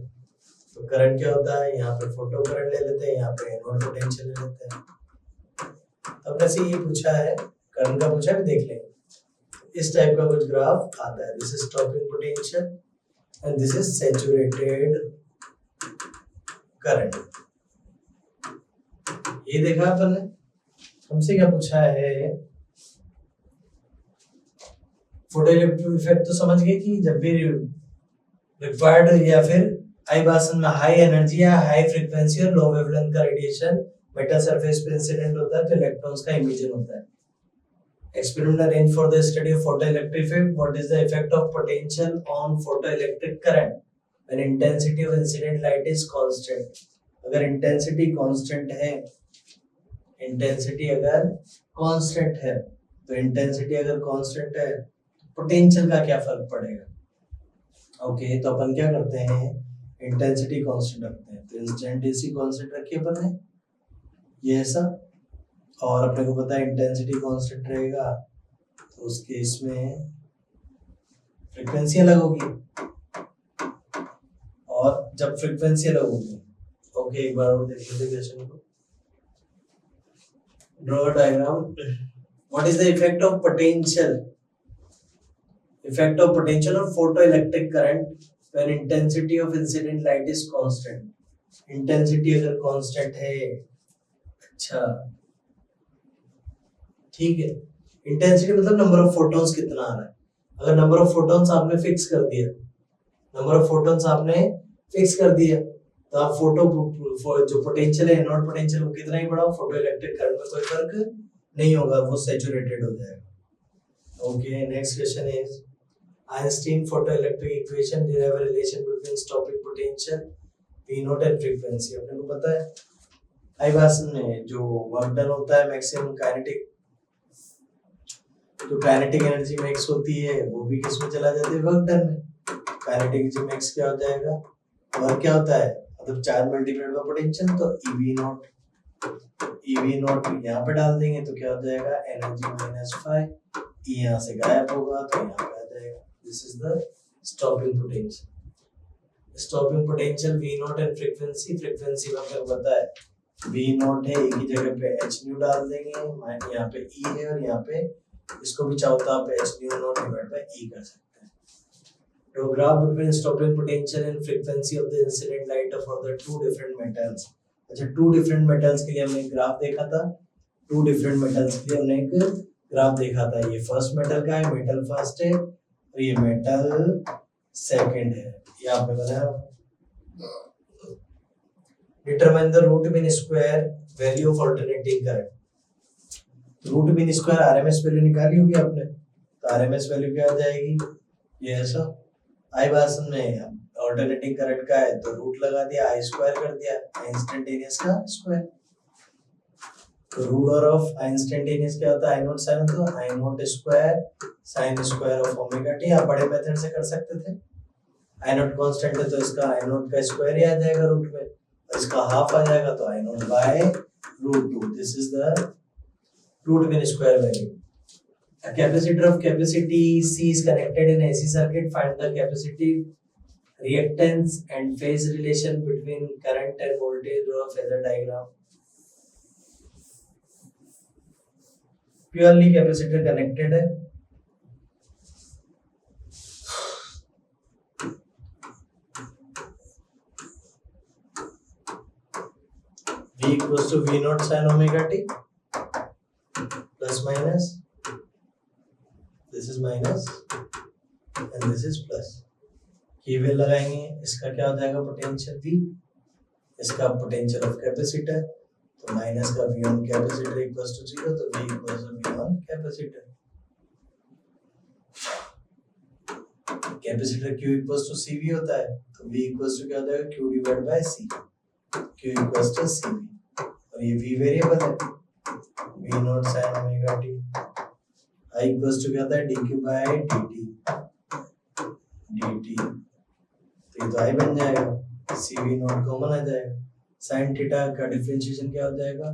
तो करंट क्या होता है, यहाँ पे फोटो करंट ले लेते हैं, यहाँ पे एनोड पोटेंशियल ले लेते हैं। अब वैसे ये पूछा है, करंट का पूछा है, देख लेंगे। इस टाइप का कुछ ग्राफ आता है, this is stopping potential and this is saturated current. ये देखा अपन ने, हमसे क्या पूछा है, फोटोइलेक्ट्रिक इफेक्ट तो समझ गए कि जब भी रिक्वायर्ड या फिर आई बासन में हाई एनर्जी या हाई फ्रीक्वेंसी और लो वेवलेंथ का रेडिएशन मेटल सरफेस पे इंसिडेंट होता है, तो इलेक्ट्रॉन्स का इमिशन होता है। Experiment arranged for the study of photoelectric effect. What is the effect of potential on photoelectric current when intensity of incident light is constant? अगर intensity constant है, intensity अगर constant है, तो intensity अगर constant है, potential का क्या फर्क पड़ेगा? Okay, तो अपन क्या करते हैं, intensity constant रखते हैं, तो intensity constant रखी अपन ने, ये ऐसा, और अपने को पता है इंटेंसिटी कांस्टेंट रहेगा, तो उस केस में फ्रीक्वेंसी अलग होगी, और जब फ्रीक्वेंसी अलग होगी, ओके एक बार और देख लेते हैं क्वेश्चन को। Draw a diagram. What is the effect of potential? Effect of potential और photoelectric current when intensity of incident light is constant. Intensity अगर कांस्टेंट है, अच्छा ठीक है, इंटेंसिटी मतलब नंबर ऑफ फोटॉन्स कितना आ रहा है। अगर नंबर ऑफ फोटॉन्स आपने फिक्स कर दिया, नंबर ऑफ फोटॉन्स आपने फिक्स कर दिया, तो आप जो पोटेंशियल है, नॉट पोटेंशियल, वो कितना ही बढ़ाओ, फोटो इलेक्ट्रिक करंट में कोई फर्क नहीं होगा, वो सैचुरेटेड हो जाएगा। Okay, next question is Einstein photoelectric equation derive a relation between stopping potential V naught and frequency। अपने को पता है आई भाषण में जो वर्क डन होता है मैक्सिमम काइनेटिक, जो काइनेटिक एनर्जी मैक्स होती है वो भी किस में चला जाता है, वर्क डन में। काइनेटिक एनर्जी मैक्स क्या हो जाएगा, वर्क क्या होता है, मतलब चार्ज मल्टीप्लाइड बाय पोटेंशियल, तो ईवी नॉट यहाँ पे डाल देंगे तो क्या हो जाएगा, एनर्जी माइनस 5, यहाँ से गायब होगा तो यहाँ पे आ जाएगा। This is the stopping potential. Stopping potential V naught and frequency में हमें पता है V naught है, एक ही जगह पे h nu डाल देंगे, यहाँ पे E है और यहाँ पे इसको भी चाहो तो आप h nu naught divided by E कर सकते हैं। Draw graph between stopping potential and frequency of the incident light for the two different metals। अच्छा, टू डिफरेंट मेटल्स के लिए हमने ग्राफ देखा था, टू डिफरेंट मेटल्स के लिए हमने एक ग्राफ देखा था। ये फर्स्ट मेटल का है, मेटल फर्स्ट है, और ये मेटल सेकंड है। यहाँ पे बनाया determine the root mean square value of alternating current. Root mean square RMS value निकाली होगी आपने, तो आरएमएस वैल्यू क्या हो जाएगी, ये ऐसा आई भाषण में अल्टरनेटिंग करंट का है तो रूट लगा दिया, आई स्क्वायर कर दिया, इंस्टेंटेनियस का स्क्वायर। तो रूट ऑफ इंस्टेंटेनियस क्या होता है, आई नॉट साइन, तो I nought square sine square of omega T. आप बड़े मेथड से कर सकते थे, आई नॉट कांस्टेंट है तो इसका आई नॉट का स्क्वायर ही आ जाएगा रूट में, और इसका हाफ आ जाएगा तो I nought by root 2। This is the root mean square value. A capacitor of capacity C is connected in AC circuit. Find the capacitive reactance and phase relation between current and voltage। Draw a phasor diagram। Purely capacitor connected है, V equals to V naught sin omega t plus minus, this is minus and this is plus। कीवेल लगाएंगे, इसका क्या हो जाएगा potential V, इसका potential of capacitor, तो minus का V on capacitor equals to 0, तो V equals to V on capacitor. Capacitor Q equals to CV होता है, तो V इक्वल्स टू क्या हो जाएगा, Q divide by C, Q equals to CV, और ये V वेरिएबल है, V naught sin omega t। I equals to क्या होता है, dq बाय dt, तो ये तो I बन जाएगा, CV नॉट कॉमन आ जाएगा। sin थीटा का डिफरेंशिएशन क्या हो जाएगा,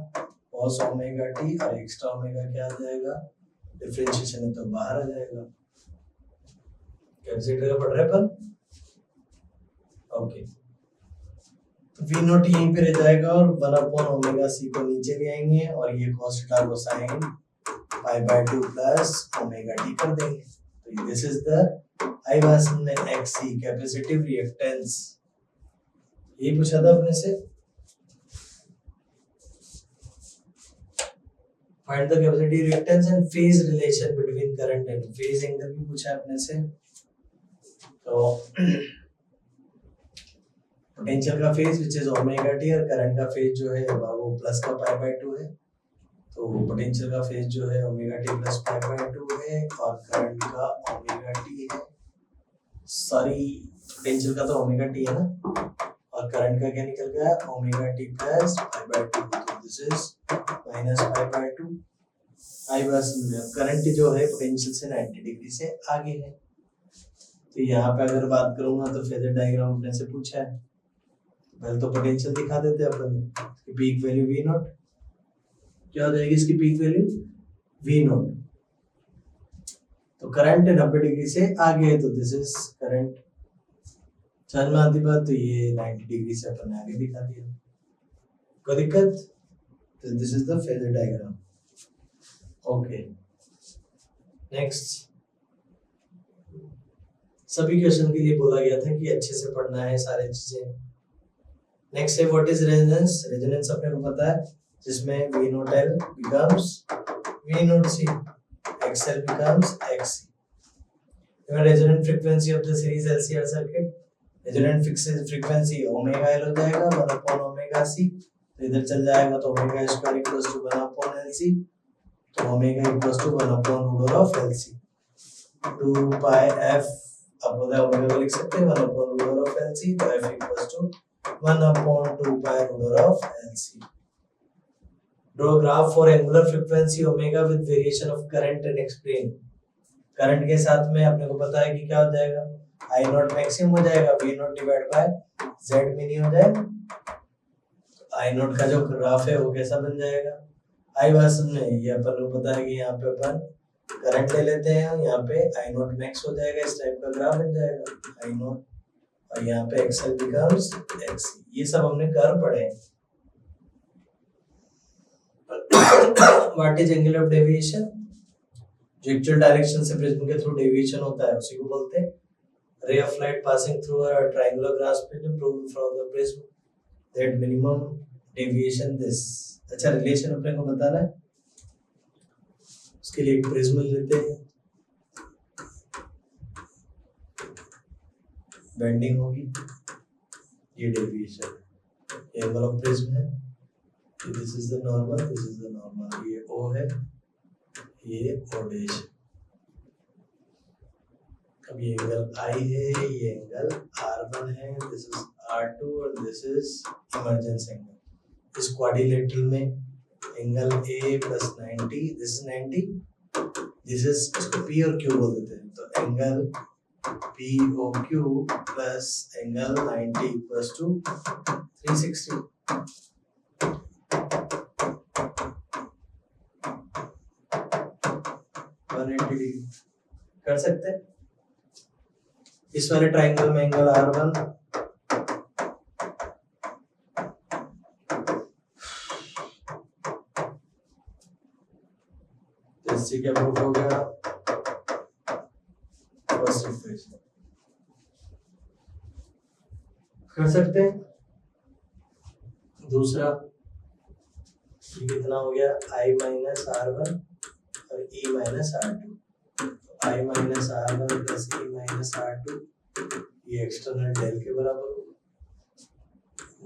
cos ओमेगा t, और एक्स्ट्रा ओमेगा क्या आ जाएगा, डिफरेंशिएशन है तो बाहर आ जाएगा। कैपेसिटर का पढ़ रहे अपन, ओके। तो V नॉट यहीं पे रह जाएगा और 1 अपॉन ओमेगा c को नीचे ले आएंगे, और ये cos थीटा को sin pi by 2 plus omega T कर देंगे। तो दिस इज द आई भाषण में XC कैपेसिटिव रिएक्टेंस। ये पूछा था अपने से, find the capacitive reactance and phase relation between current and phase angle भी पूछा अपने से। तो पोटेंशियल का phase which is omega T, और करंट का फेज जो है वो प्लस का पाई बाय 2 है, तो पोटेंशियल का फेज जो है omega T plus pi by 2 है, और करंट का ओमेगा टी है, सॉरी पोटेंशियल का तो ओमेगा टी है ना, और करंट का क्या निकल गया, omega T plus pi by 2, तो this is minus pi by 2। आई बस करंट जो है पोटेंशियल से 90 डिग्री से आगे है। तो यहाँ पे अगर बात करूंगा तो फेजर डायग्राम अपने से पूछा है, पहले तो पोटेंशियल दिखा देते अपन, पीक वैल्यू वी नॉट क्या हो जाएगी, इसकी पीक वैल्यू वी नॉट। तो करंट 90 डिग्री से आगे है, तो दिस इज करंट। समझ में आती बात, तो ये 90 डिग्री से अपन आगे दिखा दिया, कोई दिक्कत। तो this is the phasor diagram. Okay, next सभी क्वेश्चन के लिए बोला गया था कि अच्छे से पढ़ना है सारी चीजें। नेक्स्ट है व्हाट इज रेजोनेंस। रेजोनेंस अपने को पता है, जिसमें V not L becomes V not C, XL becomes XC. The resonant frequency of the series LCR circuit, resonant frequency omega L हो जाएगा 1 upon ओमेगा C, तो इधर चल जाएगा तो omega square equals to 1 upon LC, तो omega equals to 1 upon root of LC, 2 pi f अब होता है ओमेगा को लिख सकते हैं 1 upon रूट ऑफ LC, तो f equals to 1 upon 2 pi root of LC. Draw graph for angular frequency omega with variation of current and explain. Current के साथ में अपने को पता है कि क्या हो जाएगा, I नॉट मैक्सिमम हो जाएगा V naught divide bye Z mini हो जाएगा। I नॉट का जो ग्राफ है वो कैसा बन जाएगा, I वास्तव में ये अपन को पता है कि यहाँ पे अपन करंट ले लेते हैं, यहाँ पे I नॉट मैक्स हो जाएगा, इस टाइप का ग्राफ बन जाएगा I नॉट, और यहाँ पे XL becomes XC। ये सब हमने कर पढ़े हैं। What is angle of deviation? जो एक्चुअल डायरेक्शन से प्रिज्म के थ्रू डेविएशन होता है उसी को बोलते हैं। Ray of light passing through a triangular glass prism proved from the prism that minimum deviation this. अच्छा, रिलेशन अपने को बताना है, उसके लिए एक प्रिज्म लेते हैं, बेंडिंग होगी, ये डेविएशन, एंगल ऑफ प्रिज्म है, this is the normal, this is the normal, ये O है, ये O डैश। अब ये एंगल I है, ये एंगल R1 है, दिस इज R2 और दिस इज इमर्जेंस एंगल। इस क्वाड्रिलेटरल में angle A plus 90, this is 90, this is, इसको P और Q बोल देते हैं, तो angle POQ plus angle 90 equals to 360। कर सकते हैं। इस वाले ट्रायंगल में एंगल R1 तो इससे क्या प्रूफ हो गया, फर्स्ट इक्वेशन कर सकते हैं। दूसरा ये कितना हो गया, I माइनस R1 और E minus R2, I minus R1 plus E minus R2, ये एक्सटर्नल डेल के बराबर होगा।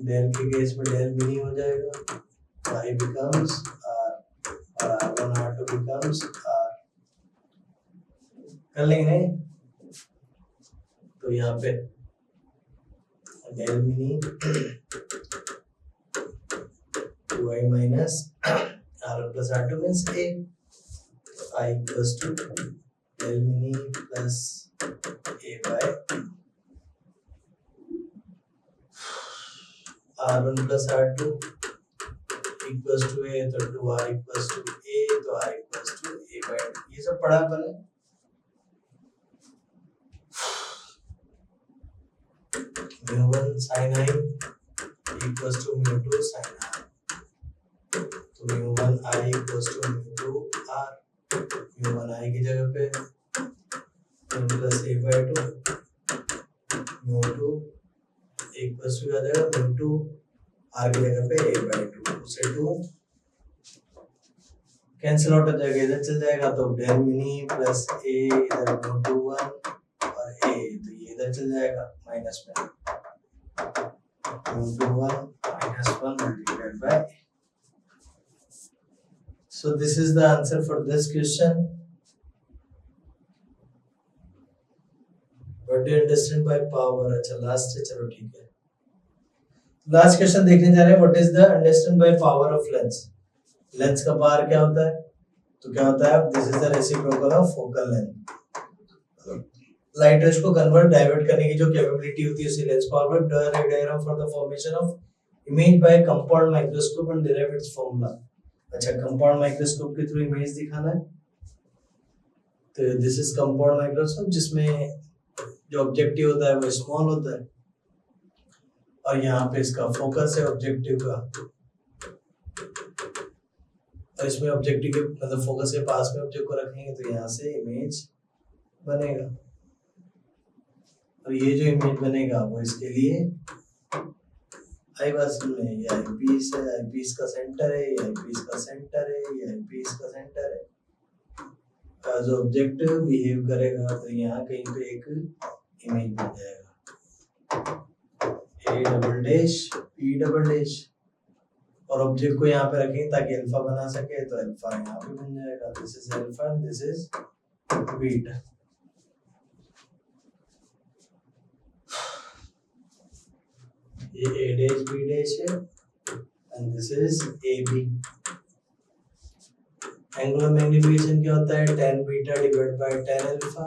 डेल के केस में डेल मिनी हो जाएगा, तो I becomes R और R1 R2 becomes R। कर लेंगे नहीं, तो यहाँ पे del mini 2I minus R1 plus R2 means A, I equals to del mini plus A by R1 plus R2 equals to A, तो 2R equals to A, तो R equals to A by 2। ये सब पढ़ा अपन ने। mu1 sin I equals to mu2 sin R, तो mu1 I equals to mu2 R, mu1 I की जगह पे 1 plus A by 2, mu2 equals to क्या जाएगा, mu2 R की जगह पे A by 2, उसे 2 कैंसिल आउट हो जाएगा, इधर चल जाएगा, तो डेल मिनी प्लस A, इधर mu2 1 और A, तो ये इधर चल जाएगा माइनस में, mu2 1 minus 1 multiplied by। So this is the answer for this question. What do you understand by power? अच्छा लास्ट है, चलो ठीक है। लास्ट क्वेश्चन देखने जा रहे हैं, what is the understand by power of lens. Lens का पावर क्या होता है, तो क्या होता है, this is the reciprocal of focal length. Light rays को कन्वर्ट डाइवर्ट करने की जो कैपेबिलिटी होती है उसे lens power. Draw a diagram for the formation of image by compound microscope and derive it's formula. अच्छा, कंपाउंड माइक्रोस्कोप के through image दिखाना है, तो दिस इज कंपाउंड माइक्रोस्कोप, जिसमें जो ऑब्जेक्टिव होता है वो स्मॉल होता है, और यहाँ पे इसका फोकस है ऑब्जेक्टिव का, और इसमें ऑब्जेक्टिव के मतलब फोकस के पास में ऑब्जेक्ट को रखेंगे तो यहाँ से इमेज बनेगा। और ये जो इमेज बनेगा वो इसके लिए आई बस में ये आई पीस है, आई पीस का सेंटर है, ये आई पीस का सेंटर है, ये आई पीस का सेंटर है। जो ऑब्जेक्ट बिहेव करेगा तो यहाँ कहीं पे एक इमेज बन जाएगा A double dash P double dash, और ऑब्जेक्ट को यहाँ पे रखें ताकि अल्फा बना सके, तो अल्फा यहाँ पे बन जाएगा। This is alpha and this is beta. ये ए डैश बी डैश है and this is A B. Angular magnification क्या होता है? tan beta divide by tan alpha.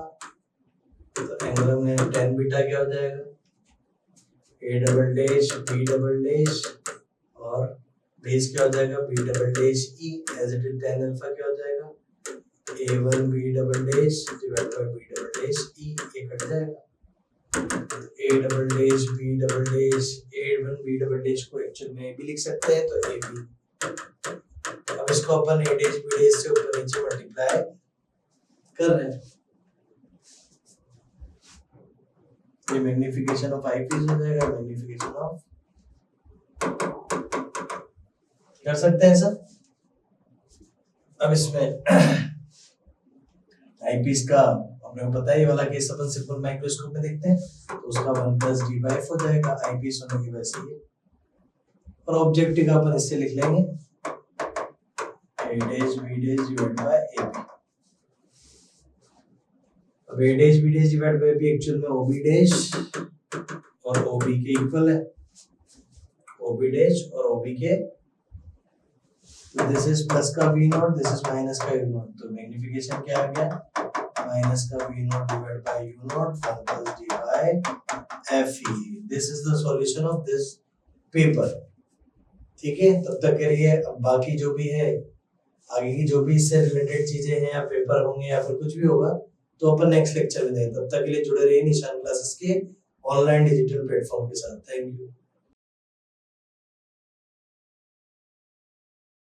तो एंगुलर में tan बीटा क्या हो जाएगा? a double dash b double dash और बेस क्या हो जाएगा? b double dash e as it is tan alpha क्या हो जाएगा? a1 b double dash divide bye b double dash e, ये कट जाएगा। a double dash b double dash a1 b double dash को actual में भी लिख सकते हैं, तो ab। अब इसको अपन a डैश b डैश से ऊपर नीचे मल्टीप्लाई कर रहे हैं। ये मैग्निफिकेशन ऑफ आई पीस हो जाएगा, मैग्निफिकेशन ऑफ, कर सकते हैं सर। अब इसमें आई पीस का अपने को पता है, ये वाला केस अपन सिंपल माइक्रोस्कोप में देखते हैं, तो उसका 1 + d/f हो जाएगा आई पीस होने की वजह से ये, और ऑब्जेक्टिव का अपन इससे लिख लेंगे a dash b dash divide by ab। अब a dash b dash divide by ab actual में ob डैश और ob के इक्वल है, ob डैश और ob के, दिस इज प्लस का v naught, this is minus का u नॉट, तो मैग्निफिकेशन क्या आ गया? माइनस का v naught divide by u naught 1 + d बाय fe। This is the solution of this paper. ठीक है, तब तक करिए। अब बाकी जो भी है, आगे की जो भी इससे रिलेटेड चीजें हैं या पेपर होंगे या फिर कुछ भी होगा, तो अपन नेक्स्ट लेक्चर में देंगे। तब तक के लिए जुड़े रहिए निशान क्लासेस के ऑनलाइन डिजिटल प्लेटफॉर्म के साथ। Thank you.